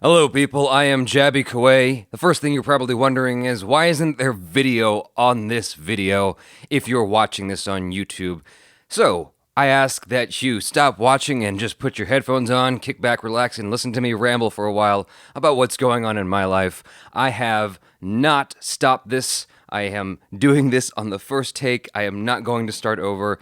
Hello, people. I am JABY. The first thing you're probably wondering is why isn't there video on this video if you're watching this on YouTube? So, I ask that you stop watching and just put your headphones on, kick back, relax, and listen to me ramble for a while about what's going on in my life. I have not stopped this. I am doing this on the first take. I am not going to start over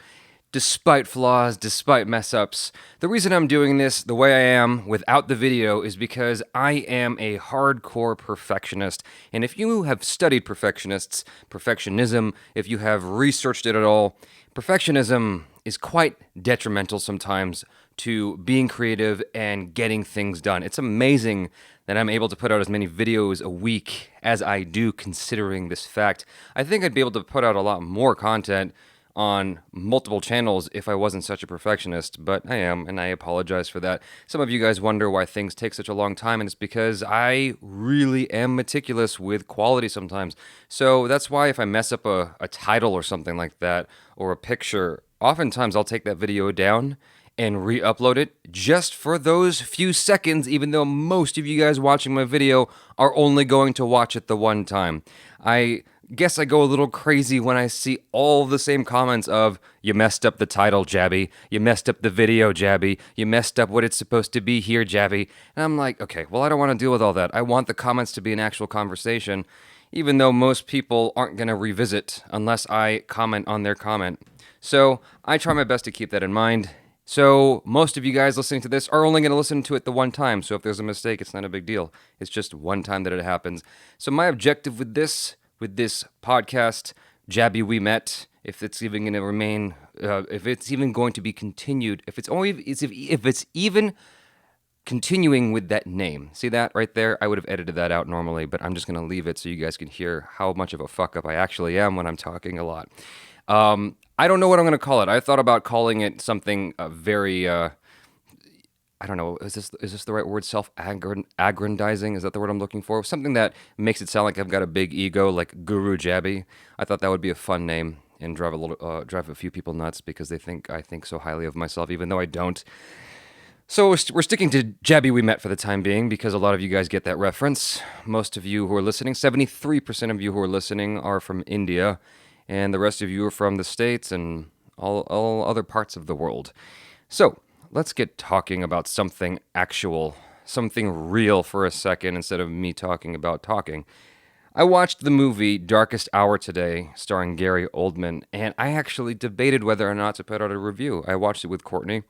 despite flaws, despite mess ups. The reason I'm doing this the way I am without the video is because I am a hardcore perfectionist. And if you have studied perfectionism, if you have researched it at all, perfectionism is quite detrimental sometimes to being creative and getting things done. It's amazing that I'm able to put out as many videos a week as I do, considering this fact. I think I'd be able to put out a lot more content on multiple channels if I wasn't such a perfectionist, but I am, and I apologize for that. Some of you guys wonder why things take such a long time, and it's because I really am meticulous with quality sometimes. So that's why if I mess up a title or something like that, or a picture, oftentimes I'll take that video down and re-upload it just for those few seconds, even though most of you guys watching my video are only going to watch it the one time. I guess I go a little crazy when I see all the same comments of, you messed up the title, Jabby. You messed up the video, Jabby. You messed up what it's supposed to be here, Jabby. And I'm like, okay, well, I don't want to deal with all that. I want the comments to be an actual conversation, even though most people aren't going to revisit unless I comment on their comment. So I try my best to keep that in mind. So most of you guys listening to this are only going to listen to it the one time. So if there's a mistake, it's not a big deal. It's just one time that it happens. So my objective with this podcast, Jabby We Met, if it's even going to remain, if it's even going to be continued, if it's even continuing with that name. See that right there? I would have edited that out normally, but I'm just going to leave it so you guys can hear how much of a fuck up I actually am when I'm talking a lot. I don't know what I'm going to call it. I thought about calling it something very I don't know, is this the right word? Self-aggrandizing? Is that the word I'm looking for? Something that makes it sound like I've got a big ego, like Guru Jabby. I thought that would be a fun name and drive a few people nuts because they think I think so highly of myself, even though I don't. So we're sticking to Jabby We Met for the time being because a lot of you guys get that reference. Most of you who are listening, 73% of you who are listening are from India, and the rest of you are from the States and all other parts of the world. So let's get talking about something actual, something real for a second instead of me talking about talking. I watched the movie Darkest Hour today, starring Gary Oldman, and I actually debated whether or not to put out a review. I watched it with Courtney,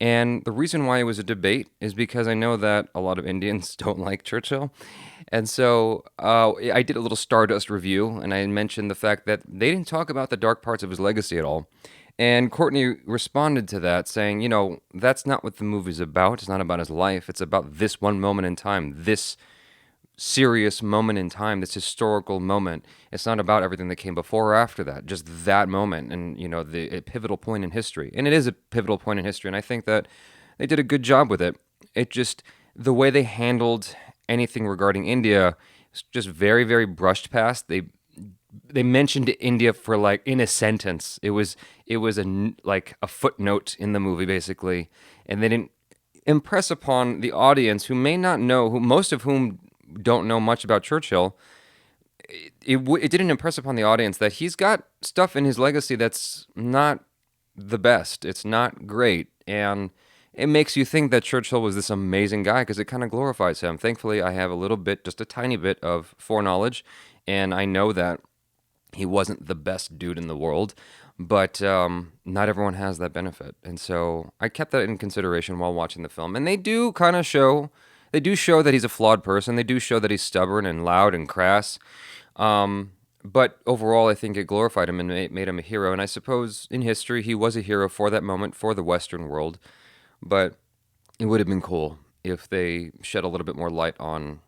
and the reason why it was a debate is because I know that a lot of Indians don't like Churchill. And so I did a little Stardust review, and I mentioned the fact that they didn't talk about the dark parts of his legacy at all. And Courtney responded to that saying, that's not what the movie's about. It's not about his life. It's about this one moment in time, this serious moment in time, this historical moment. It's not about everything that came before or after that, just that moment and, a pivotal point in history. And it is a pivotal point in history, and I think that they did a good job with it. It just, the way they handled anything regarding India is just very, very brushed past. They mentioned India for like in a sentence. It was like a footnote in the movie basically, and they didn't impress upon the audience who may not know, who most of whom don't know much about Churchill. It didn't impress upon the audience that he's got stuff in his legacy that's not the best. It's not great, and it makes you think that Churchill was this amazing guy because it kind of glorifies him. Thankfully, I have a little bit, just a tiny bit of foreknowledge, and I know that he wasn't the best dude in the world, but not everyone has that benefit. And so I kept that in consideration while watching the film. And they do show that he's a flawed person. They do show that he's stubborn and loud and crass. But overall, I think it glorified him and made him a hero. And I suppose in history, he was a hero for that moment, for the Western world. But it would have been cool if they shed a little bit more light on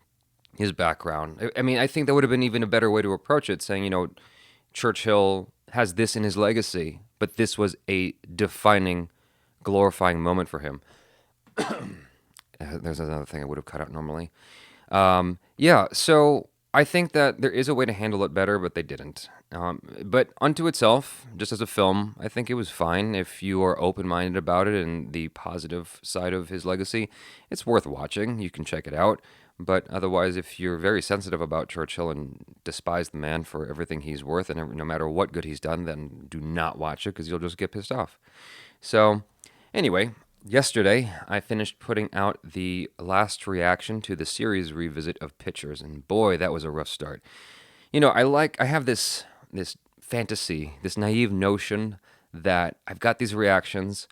his background. I mean, I think that would have been even a better way to approach it, saying, Churchill has this in his legacy, but this was a defining, glorifying moment for him. There's another thing I would have cut out normally. So I think that there is a way to handle it better, but they didn't. But unto itself, just as a film, I think it was fine. If you are open minded about it and the positive side of his legacy, it's worth watching. You can check it out. But otherwise, if you're very sensitive about Churchill and despise the man for everything he's worth and no matter what good he's done, then do not watch it because you'll just get pissed off. So, anyway, yesterday I finished putting out the last reaction to the series revisit of Pictures, and boy, that was a rough start. I have this fantasy, this naive notion that I've got these reactions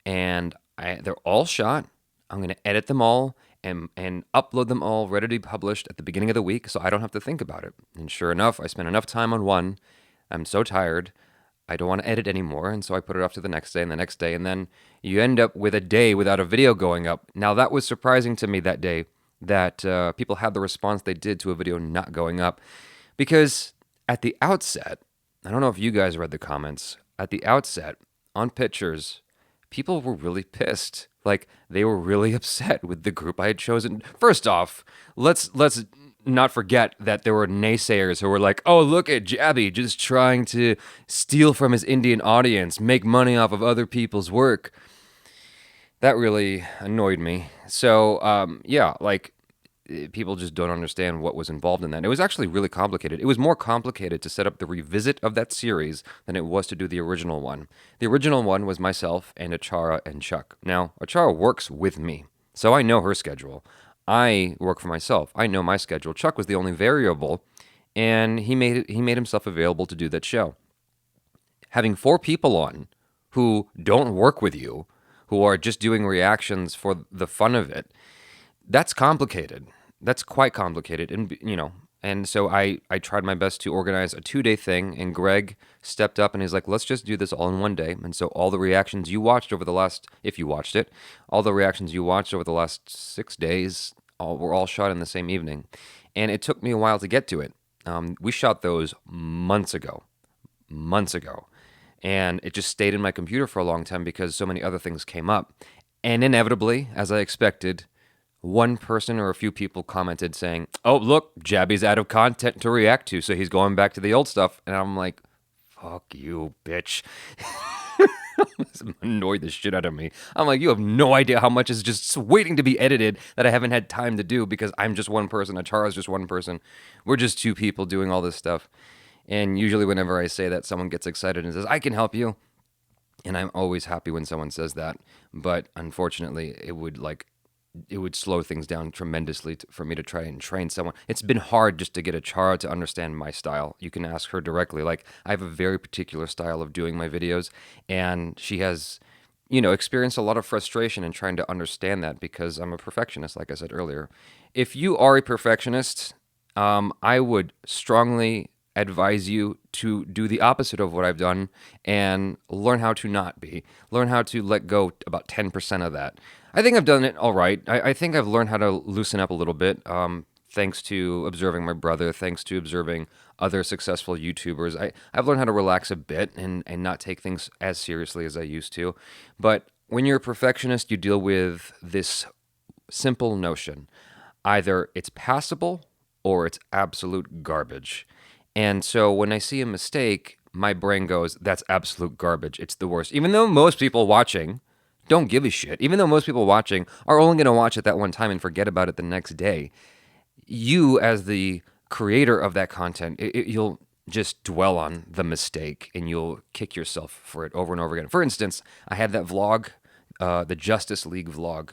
and they're all shot. I'm going to edit them all and upload them all ready to be published at the beginning of the week so I don't have to think about it. And sure enough, I spent enough time on one. I'm so tired. I don't want to edit anymore, and so I put it off to the next day and the next day, and then you end up with a day without a video going up. Now, that was surprising to me that day that people had the response they did to a video not going up, because at the outset, I don't know if you guys read the comments, at the outset, on Pictures, people were really pissed. Like, they were really upset with the group I had chosen. First off, let's not forget that there were naysayers who were like, oh, look at Jaby just trying to steal from his Indian audience, make money off of other people's work. That really annoyed me. So, people just don't understand what was involved in that. It was actually really complicated. It was more complicated to set up the revisit of that series than it was to do the original one. The original one was myself and Achara and Chuck. Now, Achara works with me, so I know her schedule. I work for myself. I know my schedule. Chuck was the only variable, and he made himself available to do that show. Having 4 people on who don't work with you, who are just doing reactions for the fun of it, that's complicated. That's quite complicated. And so I tried my best to organize a 2-day thing, and Greg stepped up and he's like, let's just do this all in one day. And so all the reactions you watched over the last, if you watched it, all the reactions you watched over the last 6 days were all shot in the same evening. And it took me a while to get to it. We shot those months ago. And it just stayed in my computer for a long time because so many other things came up. And inevitably, as I expected, one person or a few people commented saying, oh, look, Jaby's out of content to react to, so he's going back to the old stuff. And I'm like, fuck you, bitch. This annoyed the shit out of me. I'm like, you have no idea how much is just waiting to be edited that I haven't had time to do because I'm just one person. Achara's just one person. We're just 2 people doing all this stuff. And usually whenever I say that, someone gets excited and says, I can help you. And I'm always happy when someone says that. But unfortunately, it would slow things down tremendously for me to try and train someone. It's been hard just to get Achara to understand my style. You can ask her directly. Like, I have a very particular style of doing my videos, and she has, experienced a lot of frustration in trying to understand that because I'm a perfectionist, like I said earlier. If you are a perfectionist, I would strongly advise you to do the opposite of what I've done and learn how to not be. Learn how to let go about 10% of that. I think I've done it all right. I think I've learned how to loosen up a little bit, thanks to observing my brother, thanks to observing other successful YouTubers. I've learned how to relax a bit and not take things as seriously as I used to. But when you're a perfectionist, you deal with this simple notion. Either it's passable or it's absolute garbage. And so when I see a mistake, my brain goes, that's absolute garbage. It's the worst. Even though most people watching don't give a shit, even though most people watching are only going to watch it that one time and forget about it the next day, you as the creator of that content, you'll just dwell on the mistake and you'll kick yourself for it over and over again. For instance, I had that vlog, the Justice League vlog.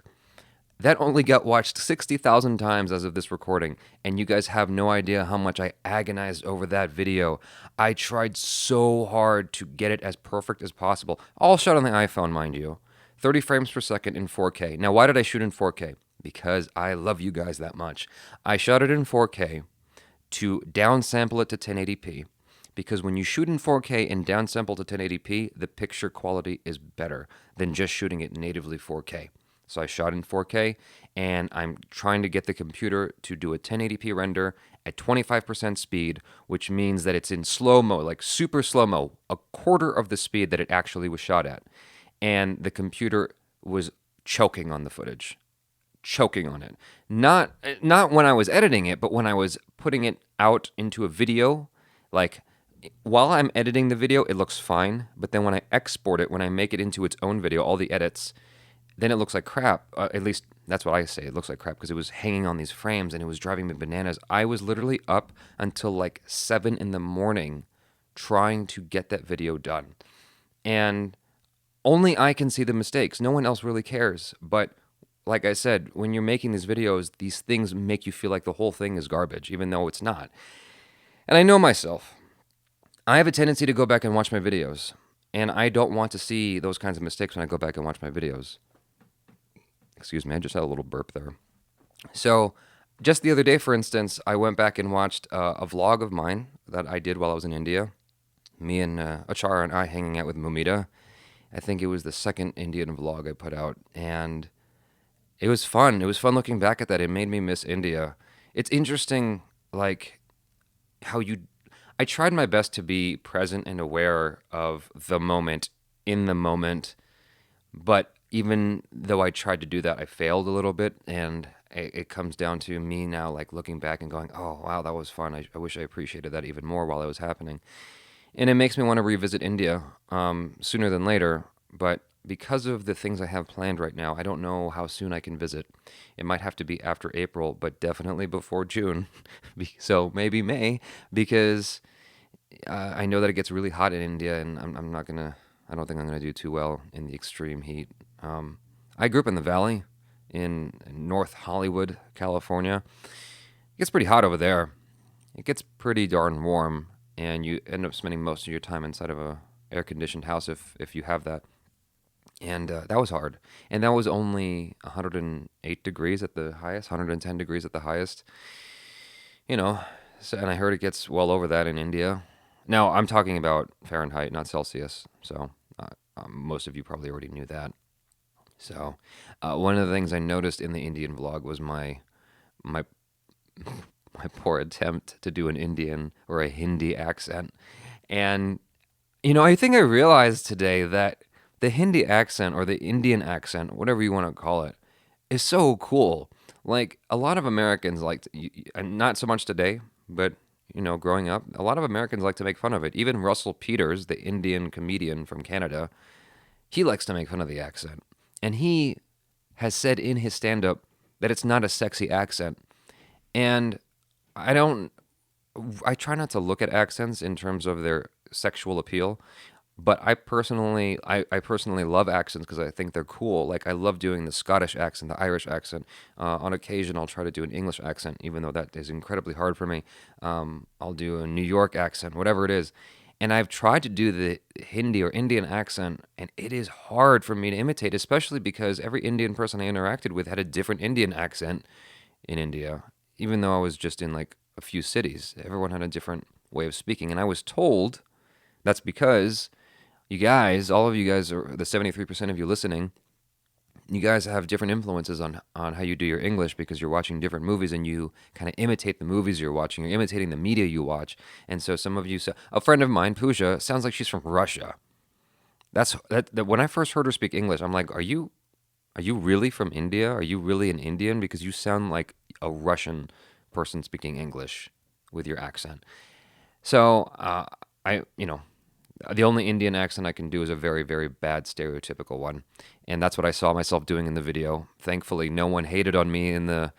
That only got watched 60,000 times as of this recording, and you guys have no idea how much I agonized over that video. I tried so hard to get it as perfect as possible. All shot on the iPhone, mind you. 30 frames per second in 4K. Now, why did I shoot in 4K? Because I love you guys that much. I shot it in 4K to downsample it to 1080p, because when you shoot in 4K and downsample to 1080p, the picture quality is better than just shooting it natively 4K. So I shot in 4K, and I'm trying to get the computer to do a 1080p render at 25% speed, which means that it's in slow-mo, like super slow-mo, a quarter of the speed that it actually was shot at. And the computer was choking on the footage. choking on it. Not when I was editing it, but when I was putting it out into a video. Like, while I'm editing the video, it looks fine, but then when I export it, when I make it into its own video, all the edits, then it looks like crap. At least that's what I say. It looks like crap because it was hanging on these frames and it was driving me bananas. I was literally up until like 7 in the morning trying to get that video done. And only I can see the mistakes. No one else really cares. But like I said, when you're making these videos, these things make you feel like the whole thing is garbage, even though it's not. And I know myself. I have a tendency to go back and watch my videos. And I don't want to see those kinds of mistakes when I go back and watch my videos. Excuse me, I just had a little burp there. So, just the other day, for instance, I went back and watched a vlog of mine that I did while I was in India. Me and Achara and I hanging out with Momita. I think it was the second Indian vlog I put out, and it was fun. It was fun looking back at that. It made me miss India. It's interesting, like, how you... I tried my best to be present and aware of the moment, in the moment, but even though I tried to do that, I failed a little bit, and it comes down to me now, like, looking back and going, oh, wow, that was fun. I wish I appreciated that even more while it was happening. And it makes me want to revisit India sooner than later, but because of the things I have planned right now, I don't know how soon I can visit. It might have to be after April, but definitely before June, so maybe May, because I know that it gets really hot in India, and I'm not gonna. I don't think I'm gonna do too well in the extreme heat. I grew up in the Valley, in North Hollywood, California. It gets pretty hot over there. It gets pretty darn warm, and you end up spending most of your time inside of a air-conditioned house if you have that. And that was hard. And that was only 108 degrees at the highest, 110 degrees at the highest. You know, so, and I heard it gets well over that in India. Now, I'm talking about Fahrenheit, not Celsius. So most of you probably already knew that. So one of the things I noticed in the Indian vlog was my my poor attempt to do an Indian or a Hindi accent. And, I think I realized today that the Hindi accent or the Indian accent, whatever you want to call it, is so cool. Like, a lot of Americans like to, and not so much today, but, growing up, a lot of Americans like to make fun of it. Even Russell Peters, the Indian comedian from Canada, he likes to make fun of the accent. And he has said in his stand-up that it's not a sexy accent. And I try not to look at accents in terms of their sexual appeal, but I personally love accents because I think they're cool. Like, I love doing the Scottish accent, the Irish accent. On occasion, I'll try to do an English accent, even though that is incredibly hard for me. I'll do a New York accent, whatever it is. And I've tried to do the Hindi or Indian accent, and it is hard for me to imitate, especially because every Indian person I interacted with had a different Indian accent in India, even though I was just in like a few cities. Everyone had a different way of speaking. And I was told that's because you guys, all of you guys, are the 73% of you listening, you guys have different influences on how you do your English because you're watching different movies and you kind of imitate the movies you're watching. You're imitating the media you watch. And so some of you, a friend of mine, Pooja, sounds like she's from Russia. That when I first heard her speak English, I'm like, are you really from India? Are you really an Indian? Because you sound like a Russian person speaking English with your accent. So the only Indian accent I can do is a very, very bad stereotypical one. And that's what I saw myself doing in the video. Thankfully, no one hated on me in the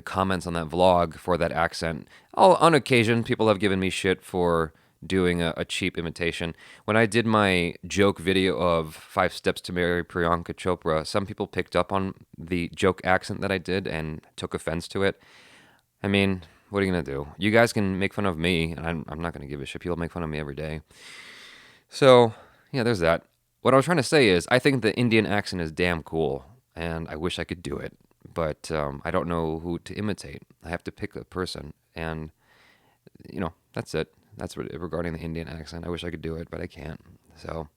comments on that vlog for that accent. On occasion, people have given me shit for doing a cheap imitation. When I did my joke video of 5 Steps to Marry Priyanka Chopra, some people picked up on the joke accent that I did and took offense to it. I mean, what are you going to do? You guys can make fun of me, and I'm not going to give a shit. People make fun of me every day. So, yeah, there's that. What I was trying to say is I think the Indian accent is damn cool, and I wish I could do it. But I don't know who to imitate. I have to pick a person, and, that's it. That's regarding the Indian accent. I wish I could do it, but I can't. So,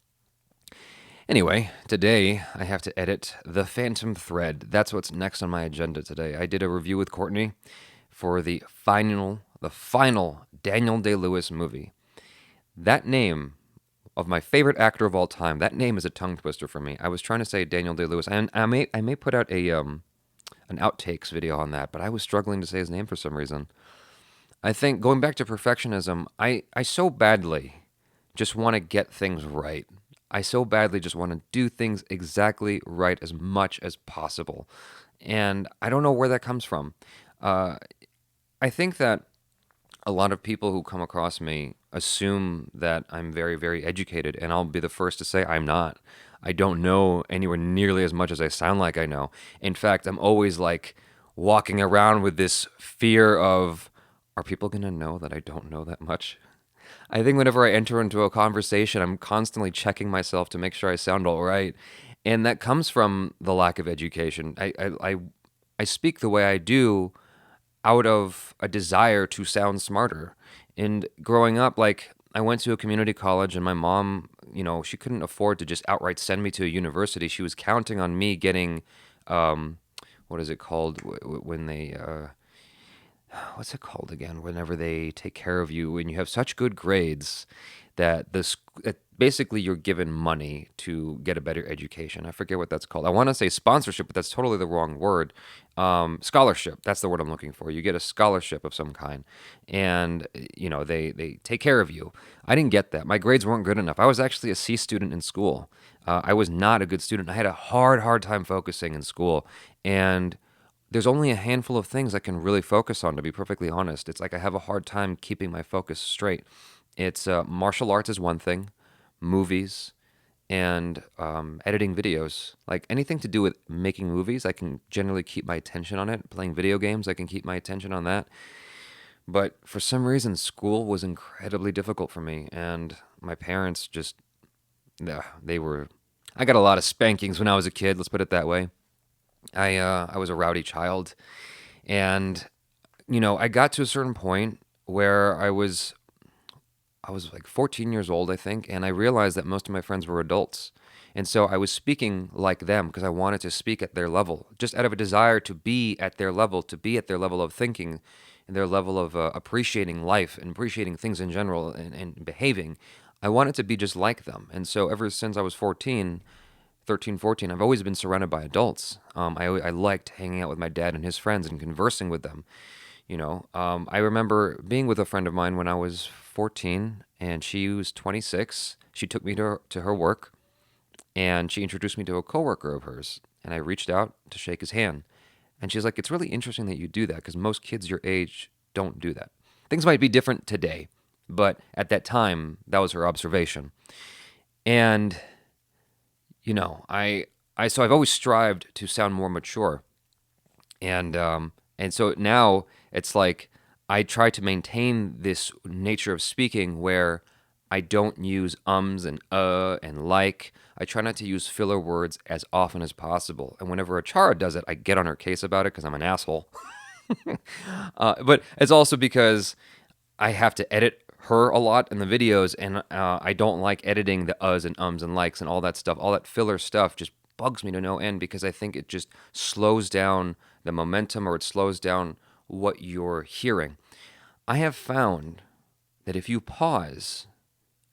anyway, today I have to edit The Phantom Thread. That's what's next on my agenda today. I did a review with Courtney for the final Daniel Day-Lewis movie. That name of my favorite actor of all time, that name is a tongue twister for me. I was trying to say Daniel Day-Lewis, and I may put out a an outtakes video on that, but I was struggling to say his name for some reason. I think going back to perfectionism, I so badly just want to get things right. I so badly just want to do things exactly right as much as possible. And I don't know where that comes from. Uh, I think that a lot of people who come across me assume that I'm very, very educated, and I'll be the first to say I'm not. I don't know anywhere nearly as much as I sound like I know. In fact, I'm always like walking around with this fear of, are people going to know that I don't know that much? I think whenever I enter into a conversation, I'm constantly checking myself to make sure I sound all right. And that comes from the lack of education. I speak the way I do out of a desire to sound smarter. And growing up, like, I went to a community college, and my mom, she couldn't afford to just outright send me to a university. She was counting on me getting, um, what is it called when they, what's it called again? Whenever they take care of you and you have such good grades that that basically you're given money to get a better education. I forget what that's called. I want to say sponsorship, but that's totally the wrong word. Scholarship. That's the word I'm looking for. You get a scholarship of some kind, and they take care of you. I didn't get that. My grades weren't good enough. I was actually a C student in school. I was not a good student. I had a hard time focusing in school, and there's only a handful of things I can really focus on, to be perfectly honest. It's like I have a hard time keeping my focus straight. It's martial arts is one thing, movies, and editing videos. Like anything to do with making movies, I can generally keep my attention on it. Playing video games, I can keep my attention on that. But for some reason, school was incredibly difficult for me, and my parents just, they were. I got a lot of spankings when I was a kid. Let's put it that way. I was a rowdy child, and I got to a certain point where I was like 14 years old, I think, and I realized that most of my friends were adults. And so I was speaking like them because I wanted to speak at their level, just out of a desire to be at their level, to be at their level of thinking and their level of appreciating life and appreciating things in general and behaving. I wanted to be just like them. And so ever since I was 14, 13, 14, I've always been surrounded by adults. I liked hanging out with my dad and his friends and conversing with them. I remember being with a friend of mine when I was 14, and she was 26. She took me to her work, and she introduced me to a coworker of hers. And I reached out to shake his hand. And she's like, "It's really interesting that you do that because most kids your age don't do that." Things might be different today, but at that time, that was her observation. And, so I've always strived to sound more mature. And so now it's like I try to maintain this nature of speaking where I don't use ums and like. I try not to use filler words as often as possible. And whenever Achara does it, I get on her case about it because I'm an asshole. But it's also because I have to edit her a lot in the videos, and I don't like editing the uhs and ums and likes and all that stuff. All that filler stuff just bugs me to no end because I think it just slows down the momentum, or it slows down what you're hearing. I have found that if you pause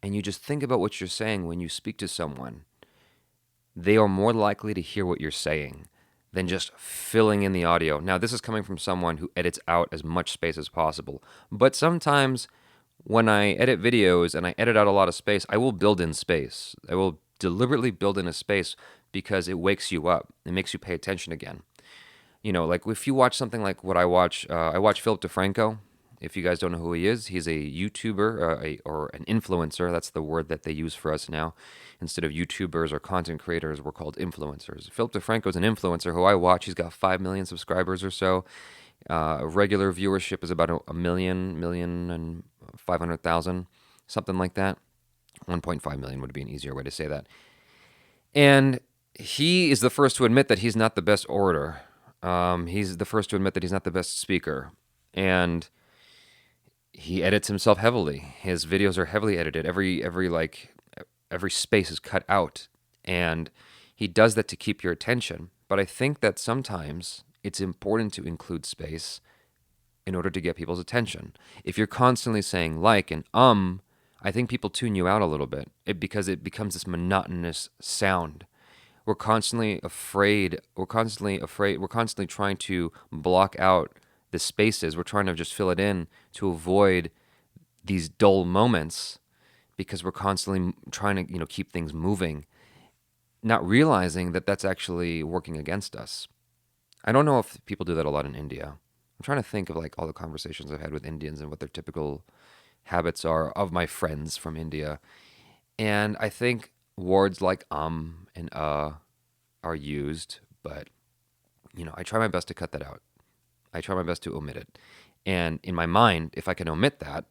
and you just think about what you're saying when you speak to someone, they are more likely to hear what you're saying than just filling in the audio. Now, this is coming from someone who edits out as much space as possible. But sometimes when I edit videos and I edit out a lot of space, I will build in space. I will deliberately build in a space because it wakes you up. It makes you pay attention again. Like if you watch something like what I watch Philip DeFranco. If you guys don't know who he is, he's a YouTuber or an influencer. That's the word that they use for us now. Instead of YouTubers or content creators, we're called influencers. Philip DeFranco is an influencer who I watch. He's got 5 million subscribers or so. Regular viewership is about a million and 500,000, something like that. 1.5 million would be an easier way to say that. And he is the first to admit that he's not the best orator. He's the first to admit that he's not the best speaker. And he edits himself heavily. His videos are heavily edited. Every space is cut out, and he does that to keep your attention. But I think that sometimes it's important to include space in order to get people's attention. If you're constantly saying like and I think people tune you out a little bit because it becomes this monotonous sound. we're constantly afraid. We're constantly afraid. We're constantly trying to block out the spaces. We're trying to just fill it in to avoid these dull moments because we're constantly trying to, keep things moving, not realizing that that's actually working against us. I don't know if people do that a lot in India. I'm trying to think of like all the conversations I've had with Indians and what their typical habits are of my friends from India. And I think words like and are used, but I try my best to cut that out. I try my best to omit it. And in my mind, if I can omit that,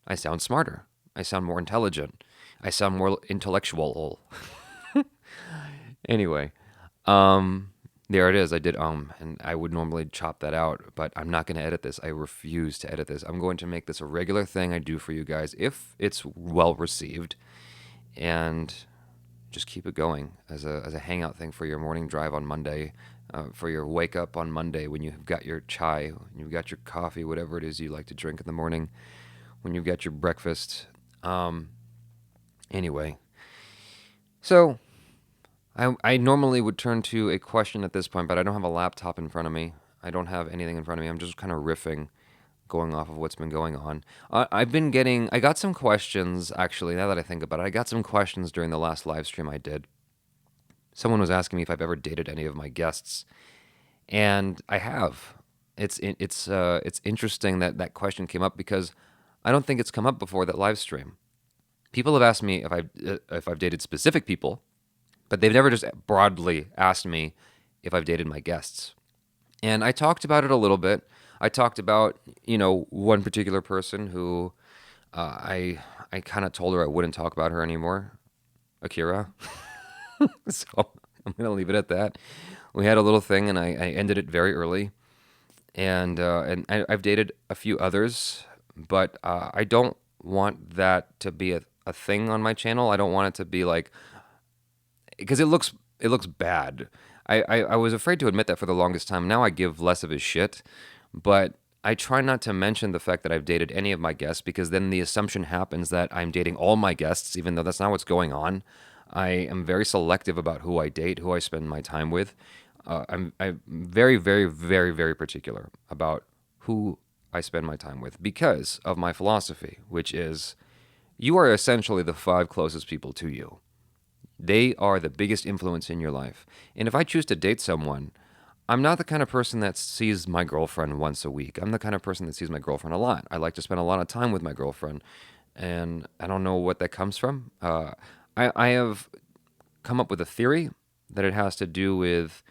I sound smarter. I sound more intelligent. I sound more intellectual. Anyway, there it is. I did and I would normally chop that out, but I'm not going to edit this. I refuse to edit this. I'm going to make this a regular thing I do for you guys if it's well received, and just keep it going as a hangout thing for your morning drive on Monday, for your wake up on Monday when you've got your chai, when you've got your coffee, whatever it is you like to drink in the morning, when you've got your breakfast. Anyway, so I normally would turn to a question at this point, but I don't have a laptop in front of me. I don't have anything in front of me. I'm just kind of riffing, going off of what's been going on. I got some questions, actually, now that I think about it. I got some questions during the last live stream I did. Someone was asking me if I've ever dated any of my guests, and I have. It's interesting that that question came up because I don't think it's come up before that live stream. People have asked me if I've dated specific people, but they've never just broadly asked me if I've dated my guests. And I talked about it a little bit. I talked about, one particular person who I kind of told her I wouldn't talk about her anymore, Akira. So I'm going to leave it at that. We had a little thing, and I ended it very early. And I've dated a few others, but I don't want that to be a thing on my channel. I don't want it to be like, because it looks bad. I was afraid to admit that for the longest time. Now I give less of a shit, but I try not to mention the fact that I've dated any of my guests because then the assumption happens that I'm dating all my guests, even though that's not what's going on. I am very selective about who I date, who I spend my time with. I'm very, very, very, very particular about who I spend my time with because of my philosophy, which is you are essentially the 5 closest people to you. They are the biggest influence in your life. And if I choose to date someone, I'm not the kind of person that sees my girlfriend once a week. I'm the kind of person that sees my girlfriend a lot. I like to spend a lot of time with my girlfriend. And I don't know what that comes from. I have come up with a theory that it has to do with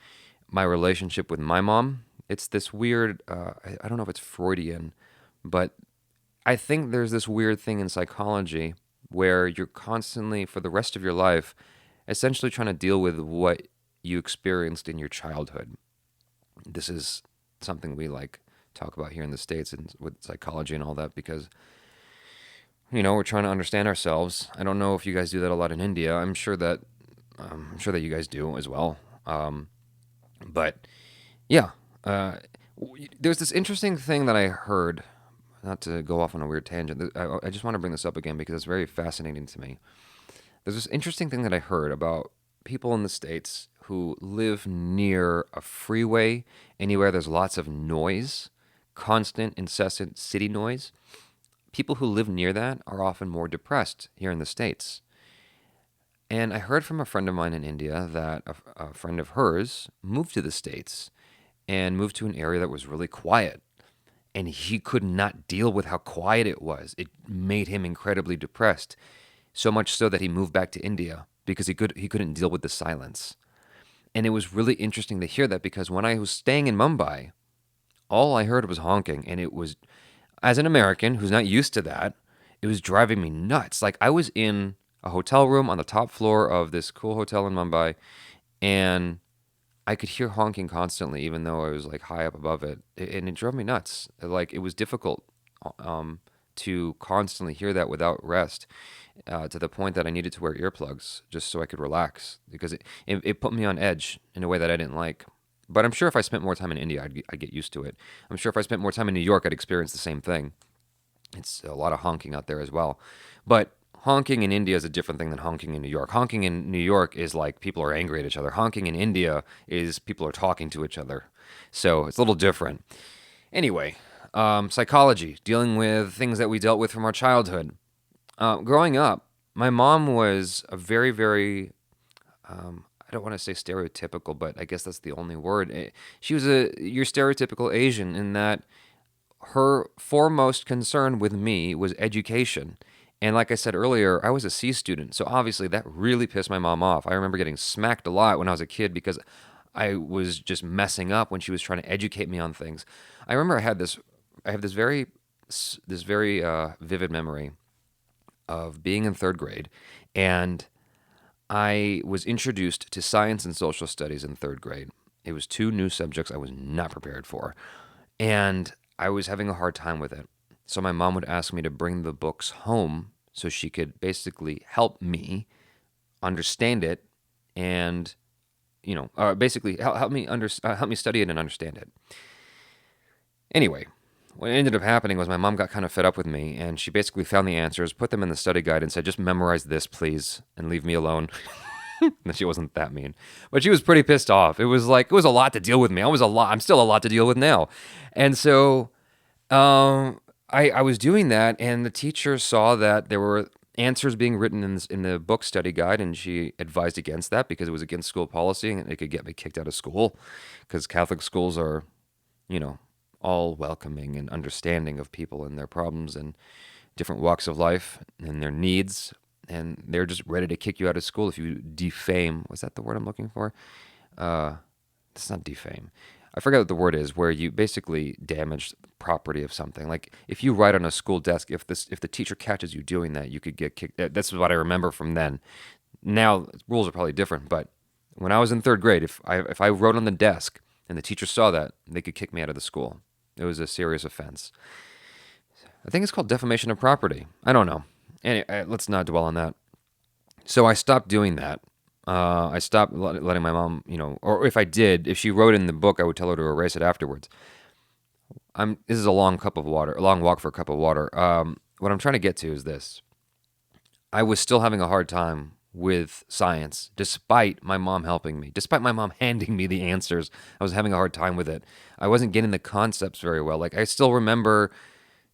my relationship with my mom. It's this weird, I don't know if it's Freudian, but I think there's this weird thing in psychology where you're constantly, for the rest of your life, essentially trying to deal with what you experienced in your childhood. This is something we like talk about here in the States and with psychology and all that because, we're trying to understand ourselves. I don't know if you guys do that a lot in India. I'm sure that you guys do as well. But yeah, there's this interesting thing that I heard. Not to go off on a weird tangent, I just want to bring this up again because it's very fascinating to me. There's this interesting thing that I heard about people in the States who live near a freeway, anywhere there's lots of noise, constant, incessant city noise. People who live near that are often more depressed here in the States. And I heard from a friend of mine in India that a friend of hers moved to the States and moved to an area that was really quiet. And he could not deal with how quiet it was. It made him incredibly depressed, so much so that he moved back to India because he couldn't deal with the silence. And it was really interesting to hear that because when I was staying in Mumbai, all I heard was honking, and it was, as an American who's not used to that, it was driving me nuts. Like I was in a hotel room on the top floor of this cool hotel in Mumbai, and I could hear honking constantly, even though I was like high up above it, and it drove me nuts. Like it was difficult to constantly hear that without rest, to the point that I needed to wear earplugs just so I could relax because it put me on edge in a way that I didn't like. But I'm sure if I spent more time in India, I'd get used to it. I'm sure if I spent more time in New York, I'd experience the same thing. It's a lot of honking out there as well. But honking in India is a different thing than honking in New York. Honking in New York is like people are angry at each other. Honking in India is people are talking to each other. So it's a little different. Anyway, psychology, dealing with things that we dealt with from our childhood. Growing up, my mom was a very, very, I don't want to say stereotypical, but I guess that's the only word. She was your stereotypical Asian in that her foremost concern with me was education. And like I said earlier, I was a C student, so obviously that really pissed my mom off. I remember getting smacked a lot when I was a kid because I was just messing up when she was trying to educate me on things. I remember I have this very vivid memory of being in third grade, and I was introduced to science and social studies in third grade. It was two new subjects I was not prepared for, and I was having a hard time with it. So my mom would ask me to bring the books home so she could basically help me understand it and basically help me study it and understand it. Anyway, what ended up happening was my mom got kind of fed up with me, and she basically found the answers, put them in the study guide, and said, "Just memorize this, please, and leave me alone." And she wasn't that mean, but she was pretty pissed off. It was like it was a lot to deal with me. I'm still a lot to deal with now, and so I was doing that, and the teacher saw that there were answers being written in the book study guide, and she advised against that because it was against school policy and it could get me kicked out of school because Catholic schools are, you know, all welcoming and understanding of people and their problems and different walks of life and their needs. And they're just ready to kick you out of school if you defame. Was that the word I'm looking for? It's not defame. I forget what the word is, where you basically damage the property of something. Like if you write on a school desk, if the teacher catches you doing that, you could get kicked. That's what I remember from then. Now rules are probably different, but when I was in third grade, if I wrote on the desk and the teacher saw that, they could kick me out of the school. It was a serious offense. I think it's called defamation of property. I don't know. Anyway, let's not dwell on that. So I stopped doing that. I stopped letting my mom, or if I did, if she wrote in the book, I would tell her to erase it afterwards. This is a long walk for a cup of water. What I'm trying to get to is this. I was still having a hard time with science, despite my mom helping me, despite my mom handing me the answers. I was having a hard time with it. I wasn't getting the concepts very well. Like I still remember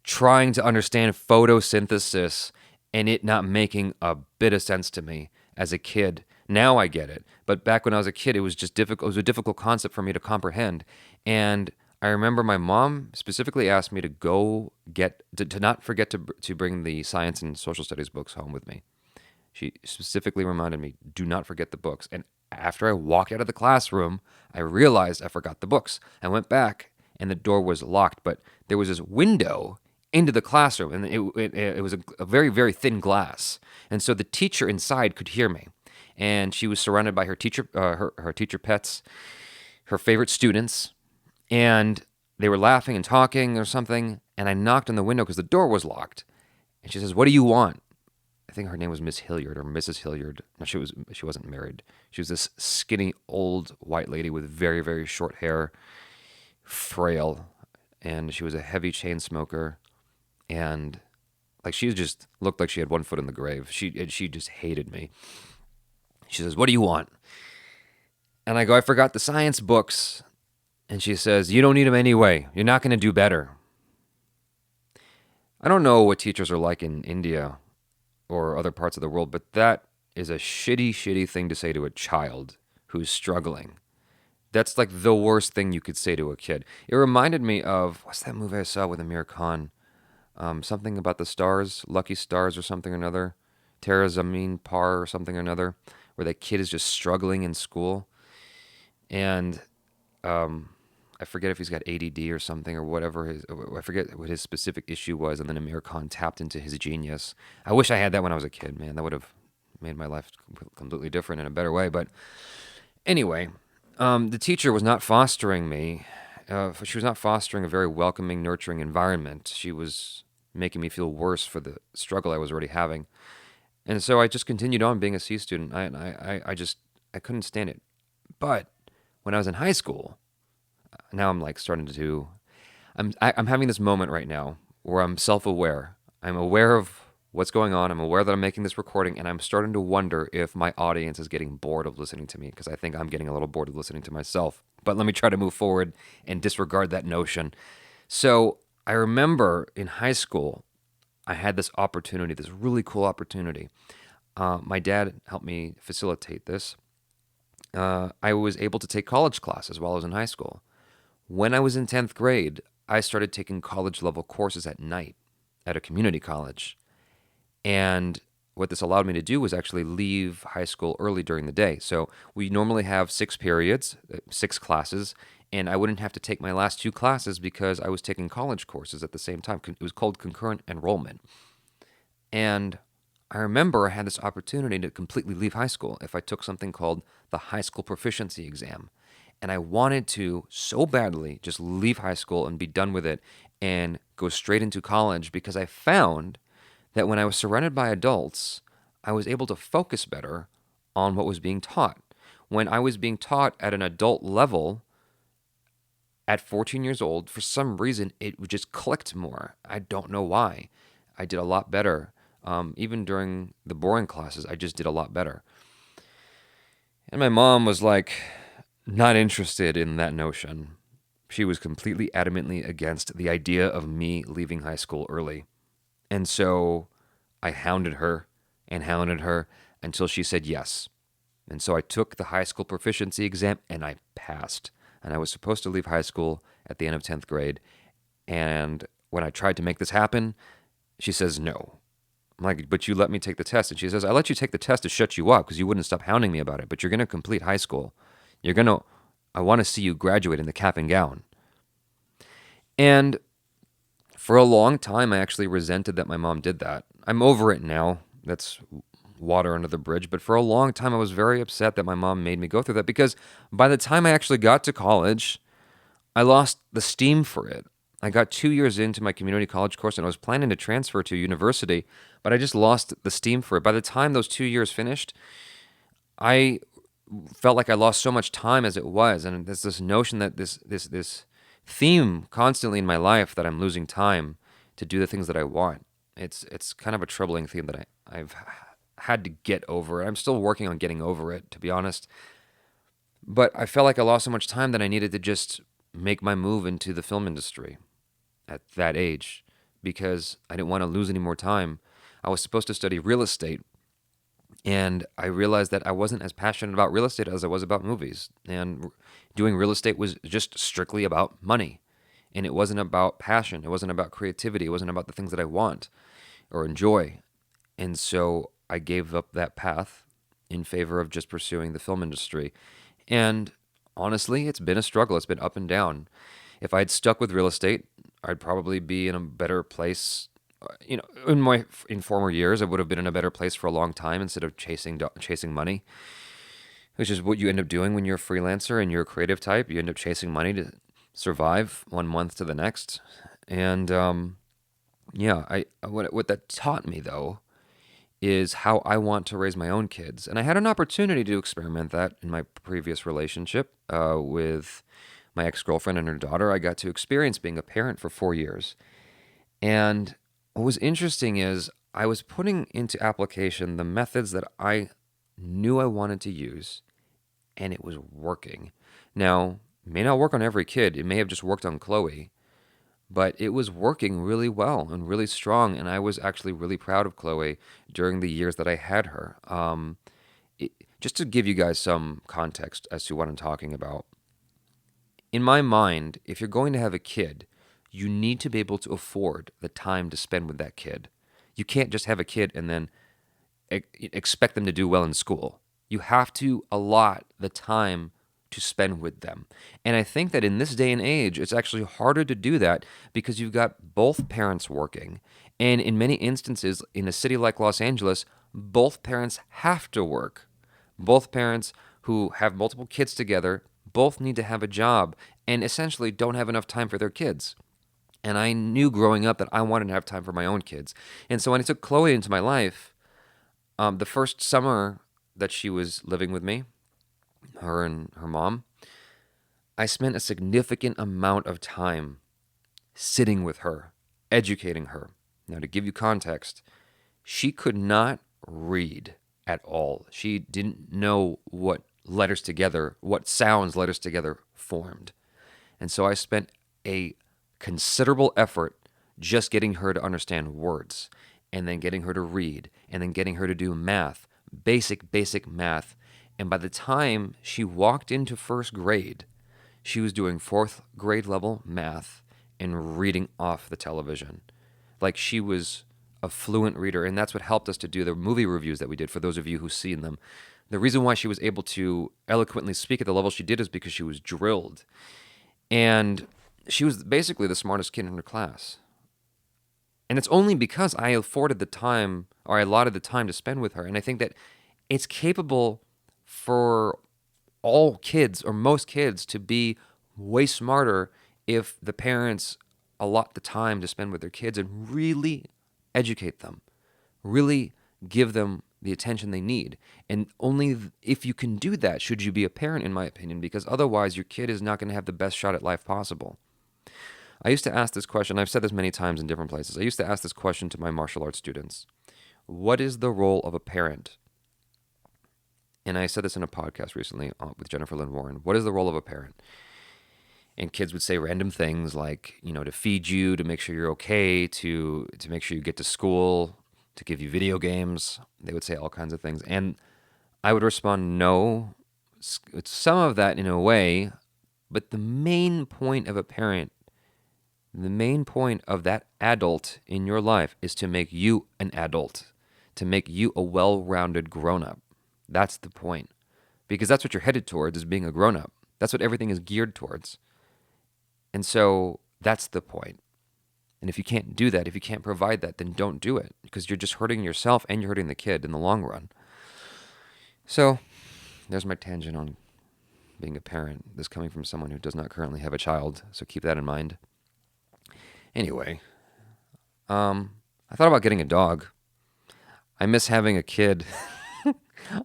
trying to understand photosynthesis and it not making a bit of sense to me as a kid. Now I get it. But back when I was a kid, it was just difficult. It was a difficult concept for me to comprehend. And I remember my mom specifically asked me to to not forget to bring the science and social studies books home with me. She specifically reminded me, do not forget the books. And after I walked out of the classroom, I realized I forgot the books. I went back and the door was locked, but there was this window into the classroom, and it was a very, very thin glass. And so the teacher inside could hear me. And she was surrounded by her teacher, her teacher pets, her favorite students, and they were laughing and talking or something. And I knocked on the window because the door was locked. And she says, "What do you want?" I think her name was Miss Hilliard or Mrs. Hilliard. No, she wasn't married. She was this skinny old white lady with very, very short hair, frail, and she was a heavy chain smoker, and like she just looked like she had one foot in the grave. She just hated me. She says, "What do you want?" And I go, "I forgot the science books." And she says, "You don't need them anyway. You're not going to do better." I don't know what teachers are like in India or other parts of the world, but that is a shitty, shitty thing to say to a child who's struggling. That's like the worst thing you could say to a kid. It reminded me of, what's that movie I saw with Amir Khan? Something about the stars, Lucky Stars or something or another. Tara Zameen Par or something or another, where that kid is just struggling in school. And I forget if he's got ADD or something or whatever. I forget what his specific issue was. And then Amir Khan tapped into his genius. I wish I had that when I was a kid, man. That would have made my life completely different in a better way. But anyway, the teacher was not fostering me. She was not fostering a very welcoming, nurturing environment. She was making me feel worse for the struggle I was already having. And so I just continued on being a C student. I couldn't stand it. But when I was in high school, now I'm like starting to, I'm having this moment right now where I'm self-aware. I'm aware of what's going on. I'm aware that I'm making this recording, and I'm starting to wonder if my audience is getting bored of listening to me, because I think I'm getting a little bored of listening to myself. But let me try to move forward and disregard that notion. So I remember in high school, I had this opportunity, this really cool opportunity. My dad helped me facilitate this. I was able to take college classes while I was in high school. When I was in 10th grade, I started taking college level courses at night at a community college. And what this allowed me to do was actually leave high school early during the day. So we normally have 6 periods, 6 classes, and I wouldn't have to take my last 2 classes because I was taking college courses at the same time. It was called concurrent enrollment. And I remember I had this opportunity to completely leave high school if I took something called the high school proficiency exam. And I wanted to so badly just leave high school and be done with it and go straight into college, because I found that when I was surrounded by adults, I was able to focus better on what was being taught. When I was being taught at an adult level at 14 years old, for some reason, it just clicked more. I don't know why. I did a lot better. Even during the boring classes, I just did a lot better. And my mom was like, not interested in that notion. She was completely adamantly against the idea of me leaving high school early. And so I hounded her and hounded her until she said yes. And so I took the high school proficiency exam and I passed. And I was supposed to leave high school at the end of 10th grade. And when I tried to make this happen, she says no. I'm like, but you let me take the test. And she says, I let you take the test to shut you up because you wouldn't stop hounding me about it. But you're going to complete high school. I want to see you graduate in the cap and gown. And for a long time, I actually resented that my mom did that. I'm over it now. That's water under the bridge. But for a long time, I was very upset that my mom made me go through that, because by the time I actually got to college, I lost the steam for it. I got 2 years into my community college course and I was planning to transfer to university, but I just lost the steam for it. By the time those 2 years finished, I felt like I lost so much time as it was. And there's this notion that this theme constantly in my life that I'm losing time to do the things that I want. It's kind of a troubling theme that I've had to get over. I'm still working on getting over it, to be honest. But I felt like I lost so much time that I needed to just make my move into the film industry at that age, because I didn't want to lose any more time. I was supposed to study real estate, and I realized that I wasn't as passionate about real estate as I was about movies. And doing real estate was just strictly about money. And it wasn't about passion. It wasn't about creativity. It wasn't about the things that I want or enjoy. And so I gave up that path in favor of just pursuing the film industry. And honestly, it's been a struggle. It's been up and down. If I'd stuck with real estate, I'd probably be in a better place. In former years, I would have been in a better place for a long time instead of chasing money, which is what you end up doing when you're a freelancer and you're a creative type. You end up chasing money to survive one month to the next. And what that taught me, though, is how I want to raise my own kids. And I had an opportunity to experiment that in my previous relationship with my ex-girlfriend and her daughter. I got to experience being a parent for 4 years. And what was interesting is I was putting into application the methods that I knew I wanted to use, and it was working. Now, it may not work on every kid. It may have just worked on Chloe, but it was working really well and really strong. And I was actually really proud of Chloe during the years that I had her. Just to give you guys some context as to what I'm talking about. In my mind, if you're going to have a kid, you need to be able to afford the time to spend with that kid. You can't just have a kid and then expect them to do well in school. You have to allot the time to spend with them. And I think that in this day and age, it's actually harder to do that because you've got both parents working. And in many instances, in a city like Los Angeles, both parents have to work. Both parents who have multiple kids together both need to have a job and essentially don't have enough time for their kids. And I knew growing up that I wanted to have time for my own kids. And so when I took Chloe into my life, the first summer that she was living with me, her and her mom, I spent a significant amount of time sitting with her, educating her. Now, to give you context, She could not read at all. She didn't know what letters together, what sounds letters together formed. And so I spent a considerable effort just getting her to understand words, and then getting her to read, and then getting her to do math, basic math. And by the time she walked into first grade, she was doing fourth grade level math and reading off the television. Like, she was a fluent reader, and that's what helped us to do the movie reviews that we did, for those of you who've seen them. The reason why she was able to eloquently speak at the level she did is because she was drilled. And she was basically the smartest kid in her class. And it's only because I afforded the time, or I allotted the time to spend with her. And I think that it's capable for all kids, or most kids, to be way smarter if the parents allot the time to spend with their kids and really educate them, really give them the attention they need. And only if you can do that should you be a parent, in my opinion, because otherwise your kid is not going to have the best shot at life possible. I used to ask this question, I've said this many times in different places. I used to ask this question to my martial arts students. What is the role of a parent? And I said this in a podcast recently with Jennifer Lynn Warren. What is the role of a parent? And kids would say random things like, to feed you, to make sure you're okay, to make sure you get to school, to give you video games. They would say all kinds of things. And I would respond, no, it's some of that in a way, but the main point of a parent, the main point of that adult in your life, is to make you an adult, to make you a well-rounded grown-up. That's the point. Because that's what you're headed towards, is being a grown-up. That's what everything is geared towards. And so that's the point. And if you can't do that, if you can't provide that, then don't do it, because you're just hurting yourself and you're hurting the kid in the long run. So there's my tangent on being a parent. This coming from someone who does not currently have a child, so keep that in mind. Anyway, I thought about getting a dog. I miss having a kid.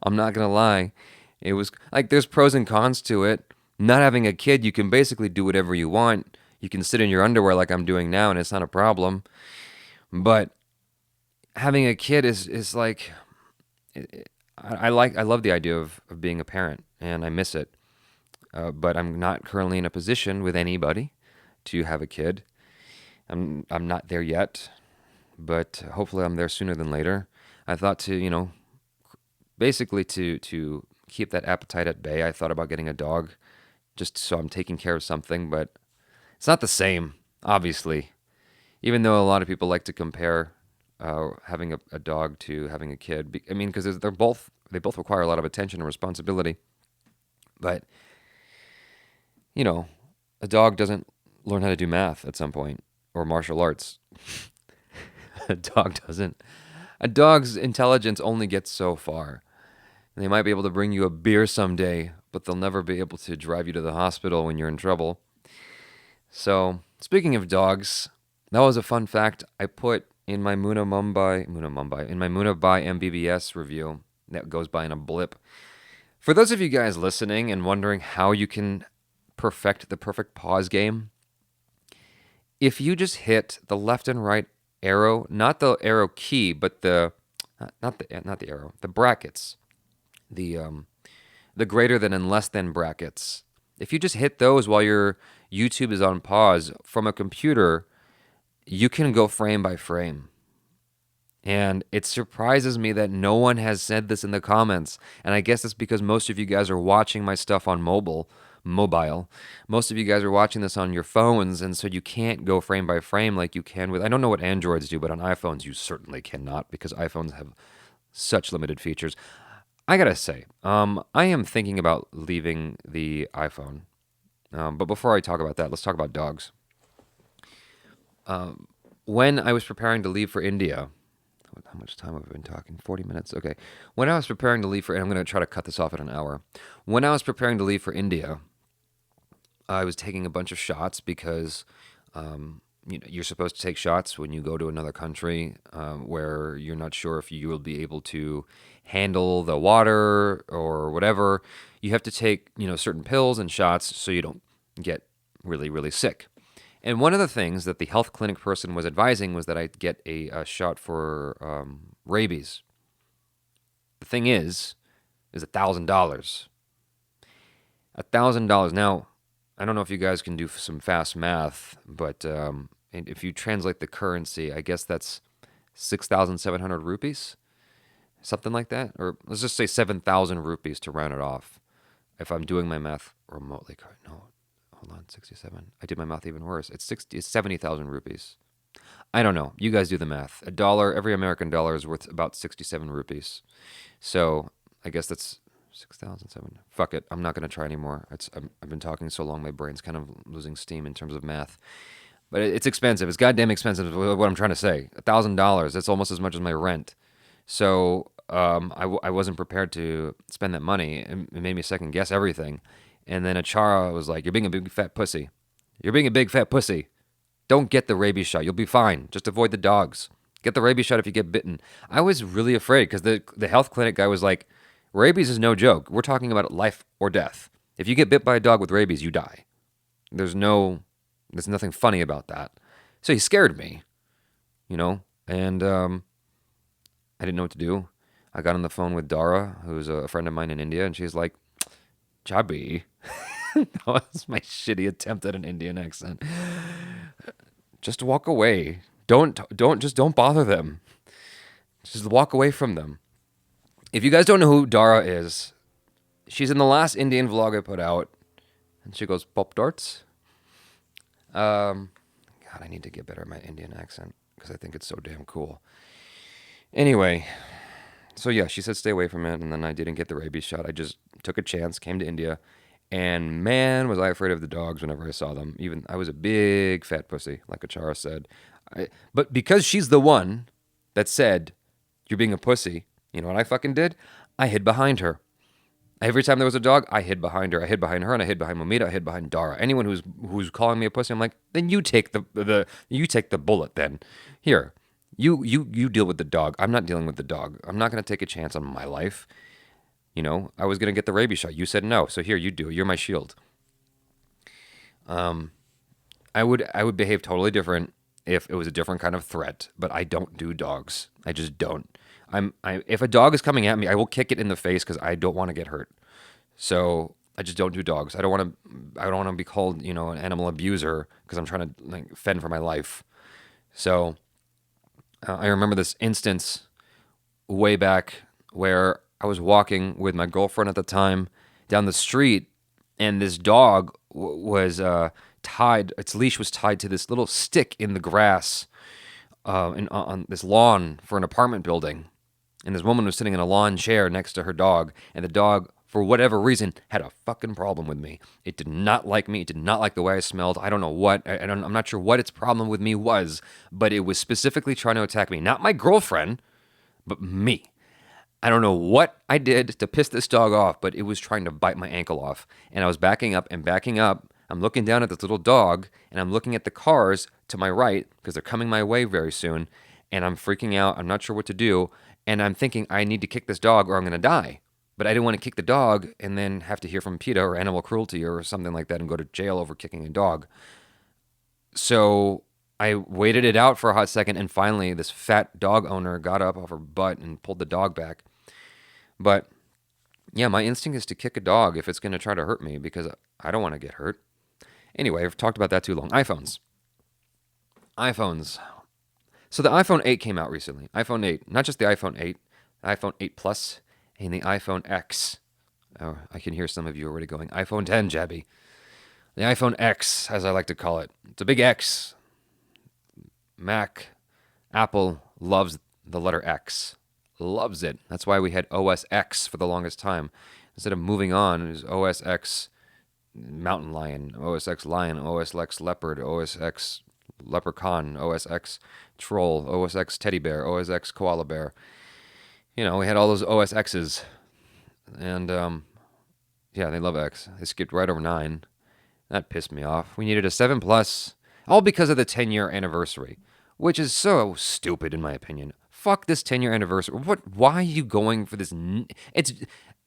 I'm not going to lie. It was like, there's pros and cons to it. Not having a kid, you can basically do whatever you want. You can sit in your underwear like I'm doing now, and it's not a problem. But having a kid is like, I love the idea of being a parent, and I miss it. But I'm not currently in a position with anybody to have a kid. I'm not there yet, but hopefully I'm there sooner than later. I thought to, basically to keep that appetite at bay, I thought about getting a dog, just so I'm taking care of something, but it's not the same, obviously. Even though a lot of people like to compare having a dog to having a kid. I mean, because they both require a lot of attention and responsibility. But, a dog doesn't learn how to do math at some point, or martial arts. A dog doesn't. A dog's intelligence only gets so far. And they might be able to bring you a beer someday, but they'll never be able to drive you to the hospital when you're in trouble. So, speaking of dogs, that was a fun fact I put in my Muna Mumbai, in my Muna by MBBS review that goes by in a blip. For those of you guys listening and wondering how you can perfect the perfect pause game, if you just hit the left and right arrow, not the arrow key, but not the arrow, the brackets, the greater than and less than brackets. If you just hit those while your YouTube is on pause from a computer, you can go frame by frame. And it surprises me that no one has said this in the comments. And I guess it's because most of you guys are watching my stuff on mobile. Most of you guys are watching this on your phones, and so you can't go frame by frame like you can with, I don't know what Androids do, but on iPhones you certainly cannot, because iPhones have such limited features. I gotta say, I am thinking about leaving the iPhone. But before I talk about that, let's talk about dogs. When I was preparing to leave for India, how much time have I been talking? 40 minutes? Okay. When I was preparing to leave for, and I'm going to try to cut this off at an hour. When I was preparing to leave for India, I was taking a bunch of shots because you're supposed to take shots when you go to another country where you're not sure if you will be able to handle the water or whatever. You have to take certain pills and shots so you don't get really, really sick. And one of the things that the health clinic person was advising was that I get a shot for Rabies. The thing is $1,000. $1,000. Now, I don't know if you guys can do some fast math, but if you translate the currency, I guess that's 6,700 rupees, something like that. Or let's just say 7,000 rupees to round it off. If I'm doing my math remotely. No, hold on, 67. I did my math even worse. It's 70,000 rupees. I don't know. You guys do the math. A dollar, every American dollar is worth about 67 rupees. So I guess that's 6,007. Fuck it. I'm not going to try anymore. I've been talking so long, my brain's kind of losing steam in terms of math. But it's expensive. It's goddamn expensive, is what I'm trying to say. $1,000. That's almost as much as my rent. So I wasn't prepared to spend that money. It made me second guess everything. And then Achara was like, "You're being a big fat pussy. You're being a big fat pussy. Don't get the rabies shot. You'll be fine. Just avoid the dogs. Get the rabies shot if you get bitten." I was really afraid because the health clinic guy was like, "Rabies is no joke. We're talking about life or death. If you get bit by a dog with rabies, you die. There's nothing funny about that." So he scared me, and I didn't know what to do. I got on the phone with Dara, who's a friend of mine in India, and she's like, "JABY." That was my shitty attempt at an Indian accent. Just walk away. Don't bother them. Just walk away from them. If you guys don't know who Dara is, she's in the last Indian vlog I put out, and she goes, "Pop darts." God, I need to get better at my Indian accent because I think it's so damn cool. Anyway, so yeah, she said stay away from it, and then I didn't get the rabies shot. I just took a chance, came to India, and man, was I afraid of the dogs whenever I saw them. Even I was a big fat pussy, like Achara said. But because she's the one that said, "You're being a pussy," you know what I fucking did? I hid behind her. Every time there was a dog, I hid behind her. I hid behind her, and I hid behind Momita. I hid behind Dara. Anyone who's calling me a pussy, I'm like, then you take the bullet. Then here, you deal with the dog. I'm not dealing with the dog. I'm not gonna take a chance on my life. I was gonna get the rabies shot. You said no, so here you do. You're my shield. I would behave totally different if it was a different kind of threat, but I don't do dogs. I just don't. If a dog is coming at me, I will kick it in the face because I don't want to get hurt. So I just don't do dogs. I don't want to be called, an animal abuser because I'm trying to fend for my life. So I remember this instance way back where I was walking with my girlfriend at the time down the street, and this dog was tied. Its leash was tied to this little stick in the grass on this lawn for an apartment building. And this woman was sitting in a lawn chair next to her dog, and the dog, for whatever reason, had a fucking problem with me. It did not like me. It did not like the way I smelled. I don't know what. I'm not sure what its problem with me was, but it was specifically trying to attack me. Not my girlfriend, but me. I don't know what I did to piss this dog off, but it was trying to bite my ankle off. And I was backing up and backing up. I'm looking down at this little dog, and I'm looking at the cars to my right because they're coming my way very soon. And I'm freaking out. I'm not sure what to do. And I'm thinking I need to kick this dog or I'm going to die. But I didn't want to kick the dog and then have to hear from PETA or animal cruelty or something like that and go to jail over kicking a dog. So I waited it out for a hot second, and finally this fat dog owner got up off her butt and pulled the dog back. But yeah, my instinct is to kick a dog if it's going to try to hurt me because I don't want to get hurt. Anyway, I've talked about that too long. iPhones. So the iPhone 8 came out recently. iPhone 8, not just the iPhone 8, iPhone 8 Plus, and the iPhone X. Oh, I can hear some of you already going, iPhone 10, Jabby. The iPhone X, as I like to call it. It's a big X. Apple loves the letter X. Loves it. That's why we had OS X for the longest time. Instead of moving on, it was OS X Mountain Lion, OS X Lion, OS X Leopard, OS X Leprechaun, OS X Troll, OS X Teddy Bear, OS X Koala Bear. We had all those OS X's. And, yeah, they love X. They skipped right over 9. That pissed me off. We needed a 7 Plus, all because of the 10-year anniversary, which is so stupid in my opinion. Fuck this 10-year anniversary. Why are you going for this? It's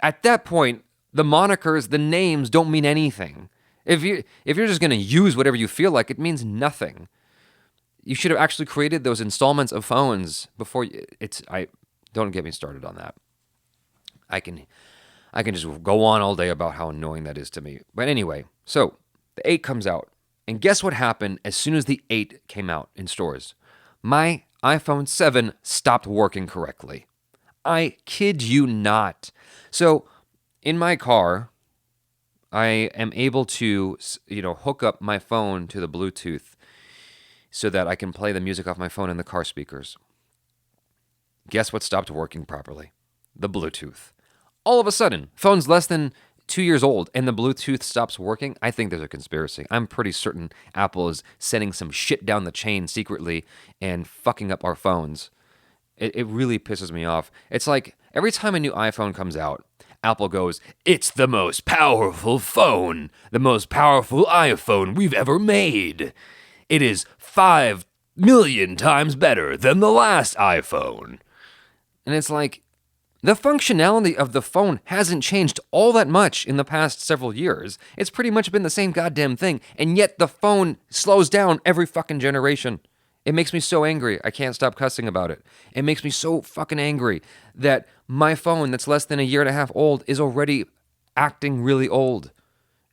at that point, the monikers, the names don't mean anything. If you're just going to use whatever you feel like, it means nothing. You should have actually created those installments of phones before Don't get me started on that. I can just go on all day about how annoying that is to me. But anyway, so the 8 comes out. And guess what happened as soon as the 8 came out in stores? My iPhone 7 stopped working correctly. I kid you not. So in my car, I am able to, hook up my phone to the Bluetooth so that I can play the music off my phone in the car speakers. Guess what stopped working properly? The Bluetooth. All of a sudden, phone's less than 2 years old and the Bluetooth stops working. I think there's a conspiracy. I'm pretty certain Apple is sending some shit down the chain secretly and fucking up our phones. It really pisses me off. It's like every time a new iPhone comes out, Apple goes, "It's the most powerful phone, the most powerful iPhone we've ever made. It is 5 million times better than the last iPhone." And it's like, the functionality of the phone hasn't changed all that much in the past several years. It's pretty much been the same goddamn thing, and yet the phone slows down every fucking generation. It makes me so angry. I can't stop cussing about it. It makes me so fucking angry that my phone that's less than a year and a half old is already acting really old.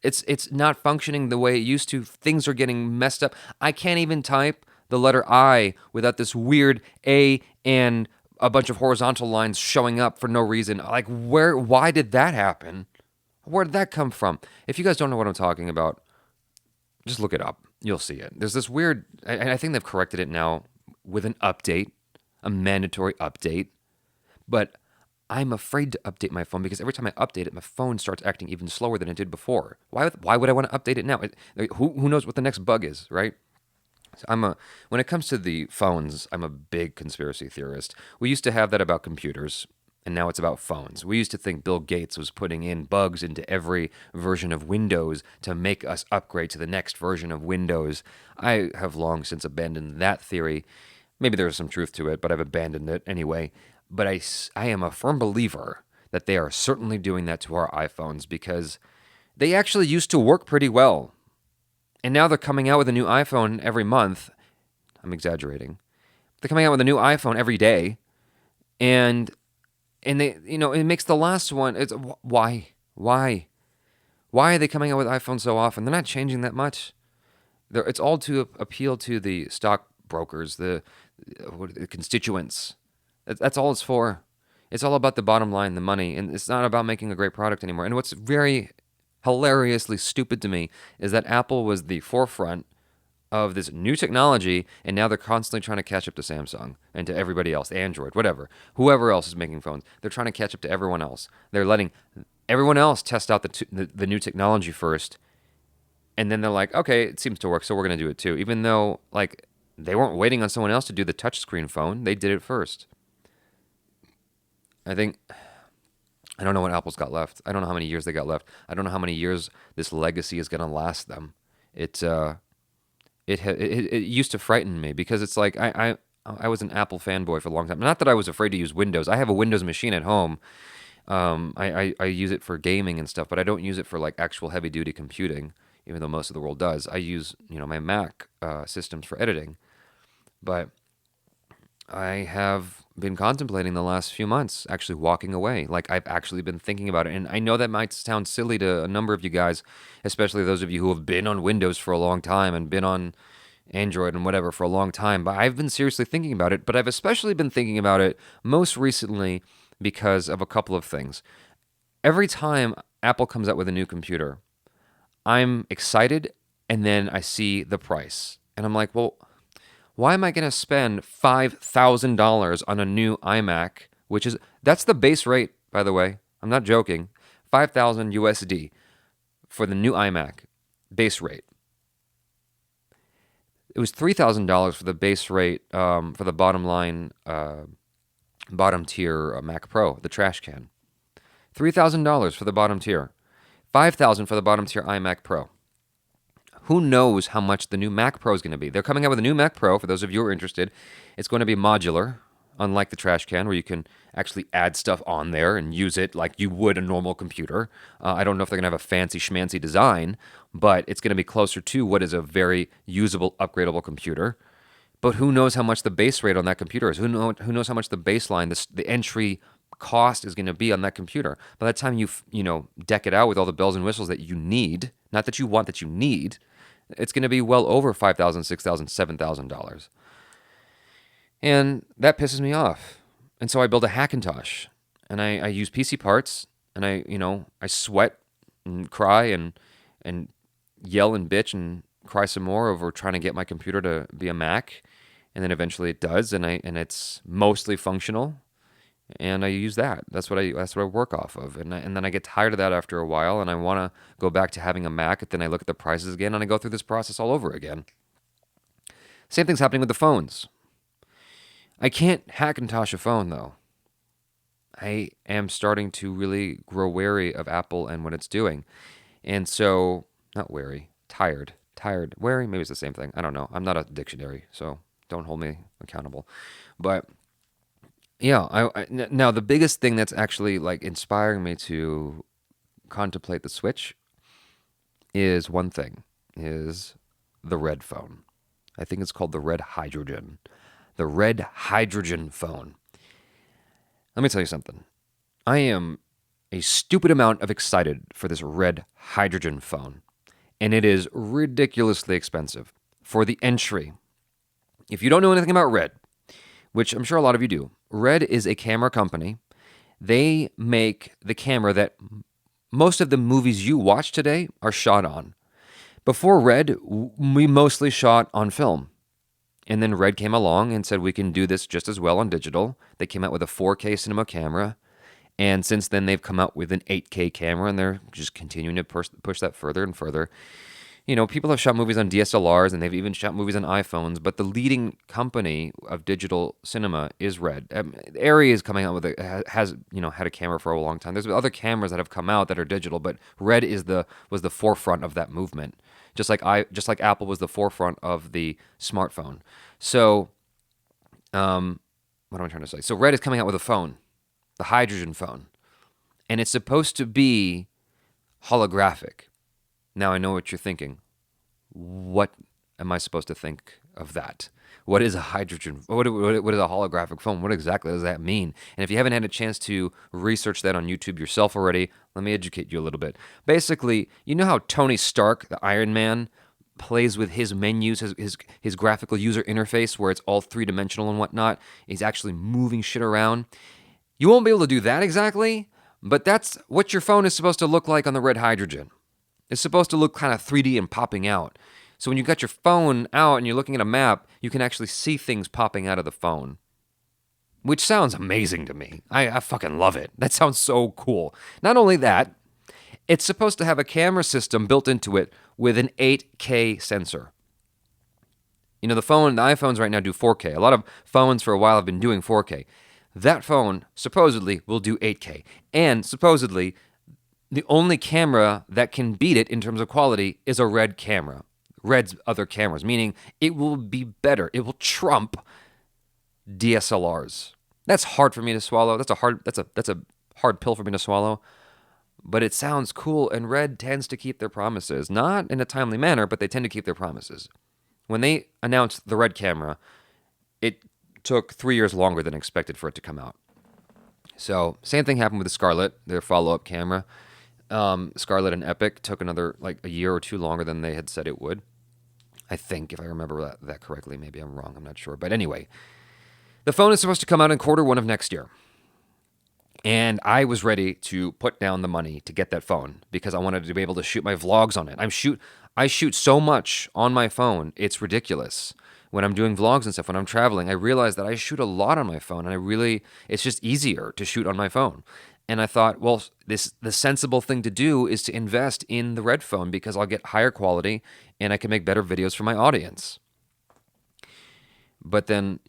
It's not functioning the way it used to. Things are getting messed up. I can't even type the letter I without this weird A and a bunch of horizontal lines showing up for no reason. Like, why did that happen? Where did that come from? If you guys don't know what I'm talking about, just look it up. You'll see it. There's this weird, and I think they've corrected it now with an update, a mandatory update. But I'm afraid to update my phone because every time I update it, my phone starts acting even slower than it did before. Why would I want to update it now? Who knows what the next bug is, right? So when it comes to the phones, I'm a big conspiracy theorist. We used to have that about computers, and now it's about phones. We used to think Bill Gates was putting in bugs into every version of Windows to make us upgrade to the next version of Windows. I have long since abandoned that theory. Maybe there's some truth to it, but I've abandoned it anyway. But I am a firm believer that they are certainly doing that to our iPhones because they actually used to work pretty well. And now they're coming out with a new iPhone every month. I'm exaggerating. They're coming out with a new iPhone every day. And they, it makes the last one, it's why? Why are they coming out with iPhones so often? They're not changing that much. It's all to appeal to the stockbrokers, the constituents. That's all it's for. It's all about the bottom line, the money, and it's not about making a great product anymore. And what's very hilariously stupid to me is that Apple was the forefront of this new technology, and now they're constantly trying to catch up to Samsung and to everybody else, Android, whatever. Whoever else is making phones, they're trying to catch up to everyone else. They're letting everyone else test out the new technology first, and then they're like, okay, it seems to work, so we're going to do it too. Even though, like, they weren't waiting on someone else to do the touchscreen phone. They did it first. I don't know what Apple's got left. I don't know how many years they got left. I don't know how many years this legacy is going to last them. It used to frighten me because it's like I was an Apple fanboy for a long time. Not that I was afraid to use Windows. I have a Windows machine at home. I use it for gaming and stuff, but I don't use it for like actual heavy duty computing, even though most of the world does. I use my Mac systems for editing, but I have been contemplating the last few months actually walking away. Like, I've actually been thinking about it. And I know that might sound silly to a number of you guys, especially those of you who have been on Windows for a long time and been on Android and whatever for a long time. But I've been seriously thinking about it. But I've especially been thinking about it most recently because of a couple of things. Every time Apple comes out with a new computer, I'm excited, and then I see the price. And I'm like, well, why am I going to spend $5,000 on a new iMac, that's the base rate, by the way. I'm not joking. 5,000 USD for the new iMac, base rate. It was $3,000 for the base rate for the bottom tier Mac Pro, the trash can. $3,000 for the bottom tier. $5,000 for the bottom tier iMac Pro. Who knows how much the new Mac Pro is going to be? They're coming out with a new Mac Pro, for those of you who are interested. It's going to be modular, unlike the trash can, where you can actually add stuff on there and use it like you would a normal computer. I don't know if they're going to have a fancy schmancy design, but it's going to be closer to what is a very usable, upgradable computer. But who knows how much the base rate on that computer is? Who knows how much the baseline, the entry cost is going to be on that computer? By the time you deck it out with all the bells and whistles that you need, not that you want, that you need, it's going to be well over $5,000, $6,000, $7,000. And that pisses me off. And so I build a Hackintosh, and I use PC parts, and I sweat and cry and yell and bitch and cry some more over trying to get my computer to be a Mac, and then eventually it does, and it's mostly functional, and I use that. That's what I work off of, and then I get tired of that after a while, and I want to go back to having a Mac. And then I look at the prices again, and I go through this process all over again. Same thing's happening with the phones. I can't Hackintosh a phone though. I am starting to really grow wary of Apple and what it's doing, and so not wary, tired. Wary, maybe it's the same thing. I don't know. I'm not a dictionary, so don't hold me accountable. But yeah, now the biggest thing that's actually like inspiring me to contemplate the switch is one thing, is the red phone. I think it's called the red hydrogen. The red hydrogen phone. Let me tell you something. I am a stupid amount of excited for this red hydrogen phone. And it is ridiculously expensive for the entry. If you don't know anything about Red, which I'm sure a lot of you do, Red is a camera company. They make the camera that most of the movies you watch today are shot on. Before Red, we mostly shot on film. And then Red came along and said we can do this just as well on digital. They came out with a 4K cinema camera. And since then, they've come out with an 8K camera, and they're just continuing to push that further and further. People have shot movies on DSLRs, and they've even shot movies on iPhones, but the leading company of digital cinema is Red. Arri is coming out with has had a camera for a long time. There's other cameras that have come out that are digital, but Red was the forefront of that movement. Just like Apple was the forefront of the smartphone. So, what am I trying to say? So Red is coming out with a phone, the hydrogen phone, and it's supposed to be holographic. Now I know what you're thinking. What am I supposed to think of that? What is a hydrogen? What is a holographic phone? What exactly does that mean? And if you haven't had a chance to research that on YouTube yourself already, let me educate you a little bit. Basically, you know how Tony Stark, the Iron Man, plays with his menus, his graphical user interface, where it's all three-dimensional and whatnot. He's actually moving shit around. You won't be able to do that exactly, but that's what your phone is supposed to look like on the red hydrogen. It's supposed to look kind of 3D and popping out. So when you got your phone out and you're looking at a map, you can actually see things popping out of the phone, which sounds amazing to me. I fucking love it. That sounds so cool. Not only that, it's supposed to have a camera system built into it with an 8K sensor. The iPhones right now do 4K. A lot of phones for a while have been doing 4K. That phone supposedly will do 8K. And supposedly, the only camera that can beat it in terms of quality is a Red camera. Red's other cameras, meaning it will be better. It will trump DSLRs. That's hard for me to swallow. That's a hard pill for me to swallow. But it sounds cool, and Red tends to keep their promises. Not in a timely manner, but they tend to keep their promises. When they announced the Red camera, it took 3 years longer than expected for it to come out. So, same thing happened with the Scarlett, their follow-up camera. Scarlett and Epic took another, a year or two longer than they had said it would. I think, if I remember that correctly. Maybe I'm wrong, I'm not sure. But anyway, the phone is supposed to come out in Q1 of next year. And I was ready to put down the money to get that phone because I wanted to be able to shoot my vlogs on it. I shoot so much on my phone, it's ridiculous. When I'm doing vlogs and stuff, when I'm traveling, I realize that I shoot a lot on my phone, and it's just easier to shoot on my phone. And I thought, well, the sensible thing to do is to invest in the Red phone because I'll get higher quality and I can make better videos for my audience. But then,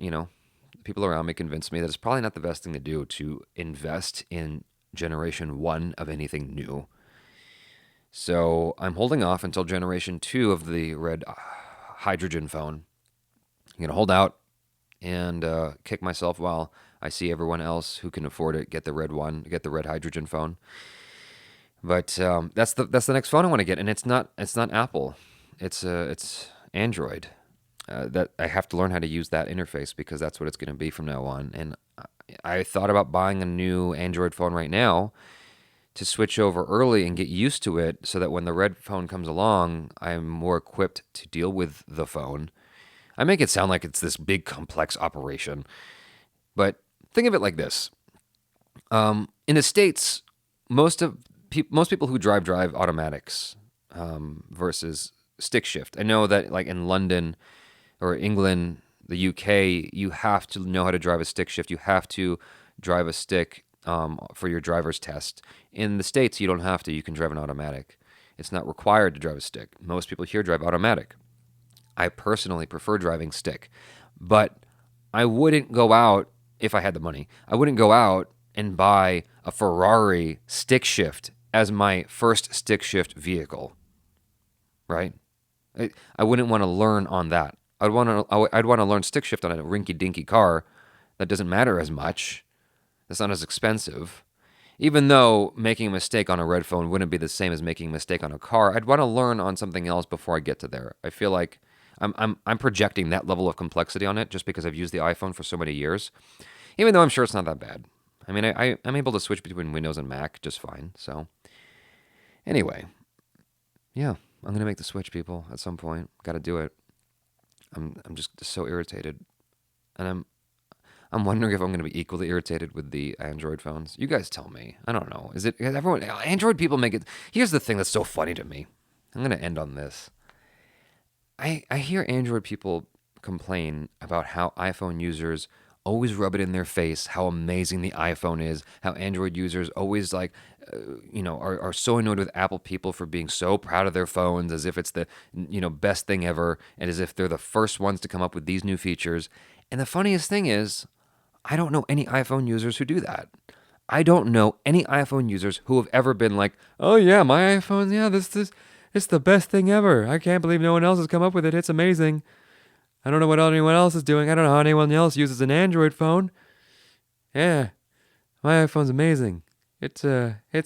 people around me convinced me that it's probably not the best thing to do to invest in generation 1 of anything new. So I'm holding off until generation 2 of the Red hydrogen phone. I'm going to hold out and kick myself while I see everyone else who can afford it get the Red one, get the Red hydrogen phone. But that's the next phone I want to get, and it's not Apple. It's Android. that I have to learn how to use that interface because that's what it's going to be from now on. And I thought about buying a new Android phone right now to switch over early and get used to it so that when the red phone comes along, I'm more equipped to deal with the phone. I make it sound like it's this big complex operation, but think of it like this. In the States, most people who drive automatics versus stick shift. I know that like in London or England, the UK, you have to know how to drive a stick shift. You have to drive a stick for your driver's test. In the States, you don't have to. You can drive an automatic. It's not required to drive a stick. Most people here drive automatic. I personally prefer driving stick, but I wouldn't go out if I had the money. I wouldn't go out and buy a Ferrari stick shift as my first stick shift vehicle, right? I wouldn't want to learn on that. I'd want to learn stick shift on a rinky-dinky car that doesn't matter as much. That's not as expensive. Even though making a mistake on a red phone wouldn't be the same as making a mistake on a car, I'd want to learn on something else before I get to there. I feel like I'm projecting that level of complexity on it just because I've used the iPhone for so many years. Even though I'm sure it's not that bad. I mean, I'm able to switch between Windows and Mac just fine. So anyway, yeah, I'm gonna make the switch, people, at some point. Got to do it. I'm just so irritated, and I'm wondering if I'm going to be equally irritated with the Android phones. You guys tell me. I don't know. Is everyone Android people make it? Here's the thing that's so funny to me. I'm going to end on this. I hear Android people complain about how iPhone users always rub it in their face how amazing the iPhone is, how Android users always are so annoyed with Apple people for being so proud of their phones as if it's the best thing ever and as if they're the first ones to come up with these new features. And the funniest thing is, I don't know any iPhone users who do that. I don't know any iPhone users who have ever been like, "Oh yeah, my iPhone, yeah, this it's the best thing ever. I can't believe no one else has come up with it. It's amazing. I don't know what anyone else is doing. I don't know how anyone else uses an Android phone. Yeah, my iPhone's amazing. It's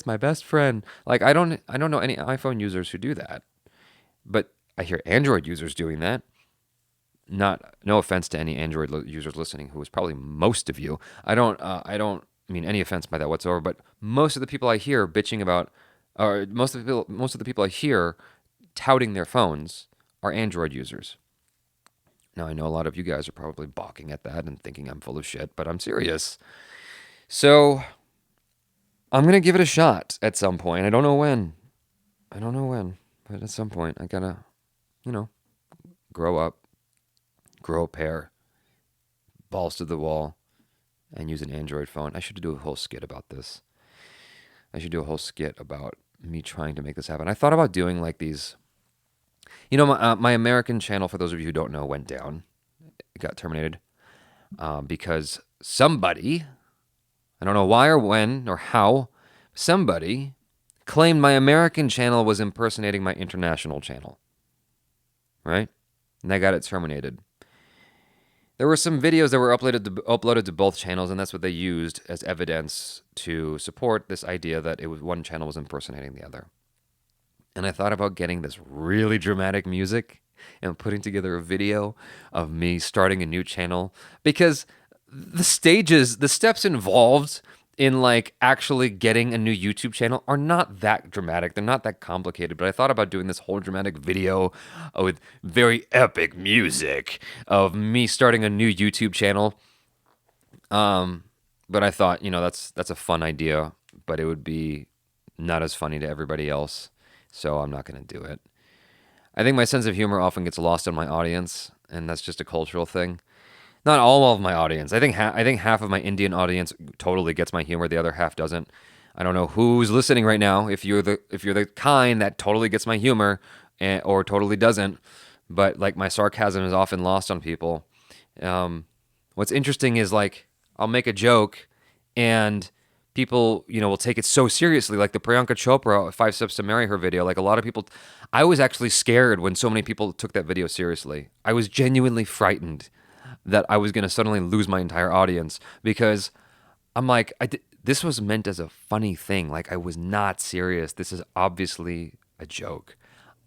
my best friend." Like I don't know any iPhone users who do that. But I hear Android users doing that. No offense to any Android users listening, who is probably most of you. I don't mean any offense by that whatsoever. But most of the people I hear bitching about, or most of the people I hear touting their phones are Android users. Now I know a lot of you guys are probably balking at that and thinking I'm full of shit, but I'm serious. So I'm gonna give it a shot at some point. I don't know when, but at some point I gotta, grow up. Grow a pair, balls to the wall, and use an Android phone. I should do a whole skit about this. I should do a whole skit about me trying to make this happen. I thought about doing like these. My American channel, for those of you who don't know, went down. It got terminated because somebody, I don't know why or when or how, somebody claimed my American channel was impersonating my international channel. Right? And I got it terminated. There were some videos that were uploaded to both channels, and that's what they used as evidence to support this idea that one channel was impersonating the other. And I thought about getting this really dramatic music and putting together a video of me starting a new channel, because the steps involved in like actually getting a new YouTube channel are not that dramatic. They're not that complicated. But I thought about doing this whole dramatic video with very epic music of me starting a new YouTube channel. But I thought, that's a fun idea, but it would be not as funny to everybody else. So I'm not going to do it. I think my sense of humor often gets lost in my audience, and that's just a cultural thing. Not all of my audience. I think half of my Indian audience totally gets my humor. The other half doesn't. I don't know who's listening right now. If you're the kind that totally gets my humor, or totally doesn't, but like my sarcasm is often lost on people. What's interesting is like I'll make a joke, and people will take it so seriously. Like the Priyanka Chopra 5 Steps to Marry Her video. Like a lot of people, I was actually scared when so many people took that video seriously. I was genuinely frightened that I was going to suddenly lose my entire audience, because I'm like, this was meant as a funny thing. Like I was not serious. This is obviously a joke.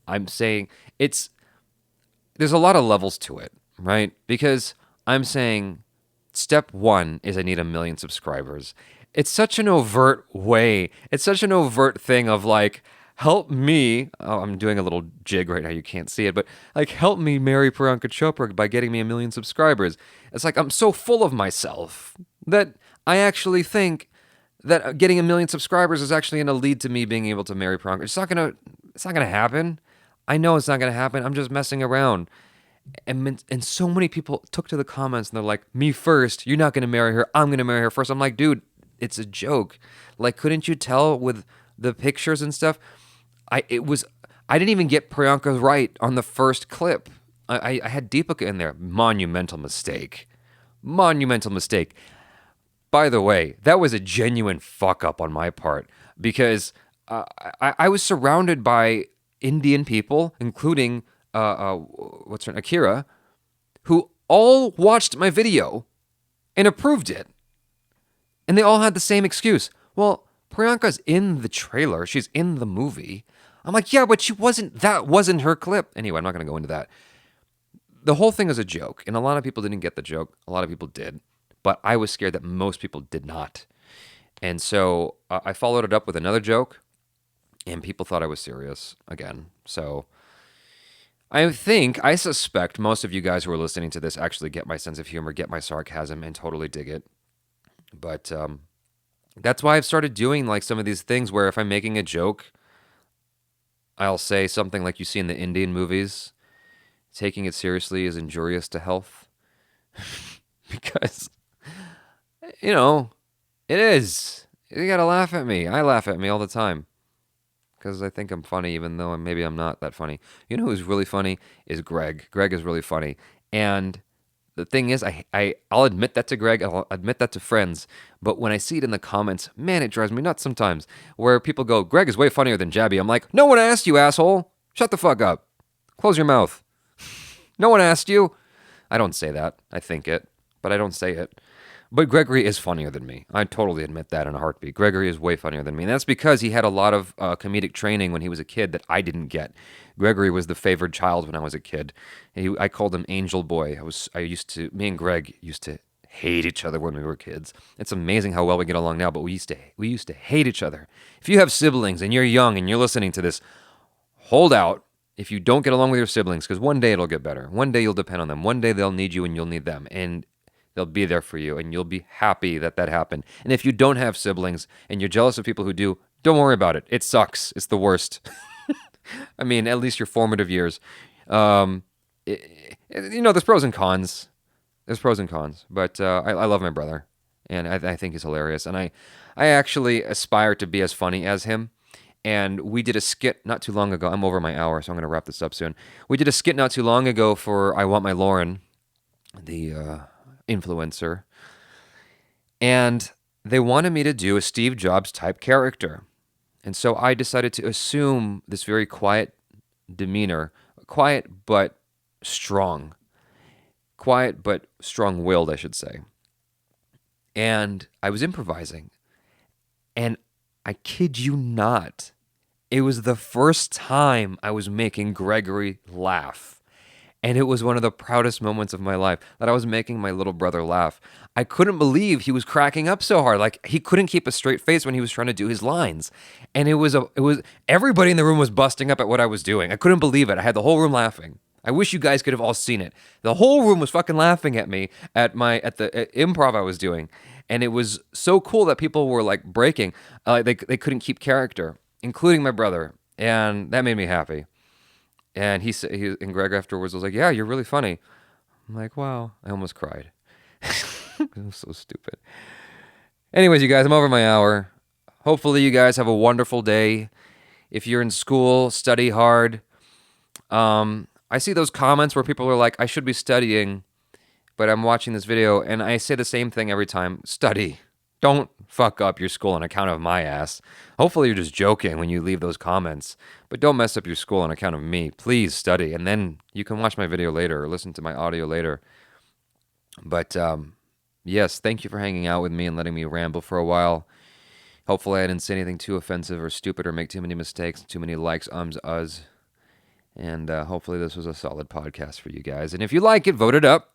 I'm saying there's a lot of levels to it. right? Because I'm saying step one is I need 1 million subscribers. It's such an overt way. It's such an overt thing of like, help me. Oh, I'm doing a little jig right now. You can't see it, but like, help me marry Priyanka Chopra by getting me 1 million subscribers. It's like I'm so full of myself that I actually think that getting 1 million subscribers is actually going to lead to me being able to marry Priyanka. It's not gonna. It's not gonna happen. I know it's not gonna happen. I'm just messing around. And so many people took to the comments and they're like, me first, you're not going to marry her, I'm going to marry her first. I'm like, dude, it's a joke. Like, couldn't you tell with the pictures and stuff? I didn't even get Priyanka right on the first clip. I had Deepika in there. Monumental mistake. Monumental mistake. By the way, that was a genuine fuck up on my part because I was surrounded by Indian people, including what's her name, Akira, who all watched my video and approved it. And they all had the same excuse. Well, Priyanka's in the trailer. She's in the movie. I'm like, yeah, but that wasn't her clip. Anyway, I'm not going to go into that. The whole thing is a joke. And a lot of people didn't get the joke. A lot of people did. But I was scared that most people did not. And so I followed it up with another joke. And people thought I was serious again. So I suspect most of you guys who are listening to this actually get my sense of humor, get my sarcasm, and totally dig it. But that's why I've started doing like some of these things where if I'm making a joke, I'll say something like you see in the Indian movies. Taking it seriously is injurious to health. Because, it is. You gotta laugh at me. I laugh at me all the time. Because I think I'm funny, even though maybe I'm not that funny. You know who's really funny is Greg. Greg is really funny. And the thing is, I'll admit that to Greg. I'll admit that to friends. But when I see it in the comments, man, it drives me nuts sometimes. Where people go, Greg is way funnier than Jabby. I'm like, no one asked you, asshole. Shut the fuck up. Close your mouth. No one asked you. I don't say that. I think it, but I don't say it. But Gregory is funnier than me. I totally admit that in a heartbeat. Gregory is way funnier than me. And that's because he had a lot of comedic training when he was a kid that I didn't get. Gregory was the favored child when I was a kid. I called him Angel Boy. Me and Greg used to hate each other when we were kids. It's amazing how well we get along now, but we used to hate each other. If you have siblings and you're young and you're listening to this, hold out. If you don't get along with your siblings, because one day it'll get better. One day you'll depend on them. One day they'll need you and you'll need them. And they'll be there for you, and you'll be happy that happened. And if you don't have siblings and you're jealous of people who do, don't worry about it. It sucks. It's the worst. I mean, at least your formative years. There's pros and cons. There's pros and cons. But I love my brother, and I think he's hilarious. And I actually aspire to be as funny as him. And we did a skit not too long ago. I'm over my hour, so I'm going to wrap this up soon. We did a skit not too long ago for I Want My Lauren, the influencer, and they wanted me to do a Steve Jobs type character. And so I decided to assume this very quiet demeanor, quiet but strong, quiet but strong-willed, I should say. And I was improvising, and I kid you not, it was the first time I was making Gregory laugh. And it was one of the proudest moments of my life that I was making my little brother laugh. I couldn't believe he was cracking up so hard. Like, he couldn't keep a straight face when he was trying to do his lines. And it was everybody in the room was busting up at what I was doing. I couldn't believe it. I had the whole room laughing. I wish you guys could have all seen it. The whole room was fucking laughing at me at the improv I was doing. And it was so cool that people were like breaking. They couldn't keep character, including my brother. And that made me happy. And and Greg afterwards was like, yeah, you're really funny. I'm like, wow. I almost cried. I'm so stupid. Anyways, you guys, I'm over my hour. Hopefully you guys have a wonderful day. If you're in school, study hard. I see those comments where people are like, I should be studying, but I'm watching this video, and I say the same thing every time. Study. Don't fuck up your school on account of my ass. Hopefully you're just joking when you leave those comments, but don't mess up your school on account of me. Please study, and then you can watch my video later or listen to my audio later. But yes, thank you for hanging out with me and letting me ramble for a while. Hopefully I didn't say anything too offensive or stupid or make too many mistakes, too many likes, ums, uhs. And hopefully this was a solid podcast for you guys. And if you like it, vote it up.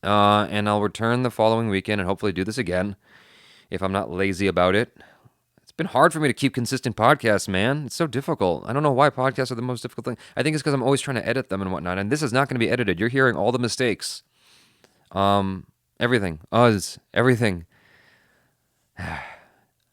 And I'll return the following weekend and hopefully do this again if I'm not lazy about it. It's been hard for me to keep consistent podcasts, man. It's so difficult. I don't know why podcasts are the most difficult thing. I think it's because I'm always trying to edit them and whatnot. And this is not going to be edited. You're hearing all the mistakes. Everything. Everything.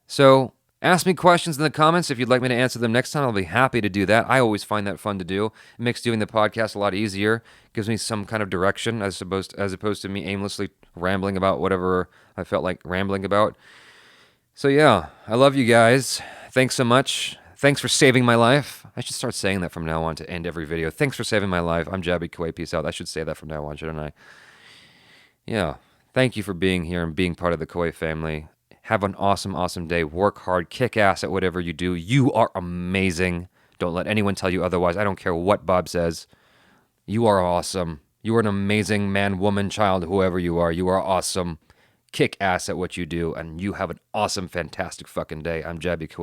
So ask me questions in the comments. If you'd like me to answer them next time, I'll be happy to do that. I always find that fun to do. It makes doing the podcast a lot easier. Gives me some kind of direction as opposed to me aimlessly rambling about whatever I felt like rambling about. So yeah, I love you guys. Thanks so much. Thanks for saving my life. I should start saying that from now on to end every video. Thanks for saving my life. I'm Jaby Koay. Peace out. I should say that from now on, shouldn't I? Yeah. Thank you for being here and being part of the Koay family. Have an awesome, awesome day. Work hard. Kick ass at whatever you do. You are amazing. Don't let anyone tell you otherwise. I don't care what Bob says. You are awesome. You are an amazing man, woman, child, whoever you are. You are awesome. Kick ass at what you do, and you have an awesome, fantastic fucking day. I'm Jaby Koay.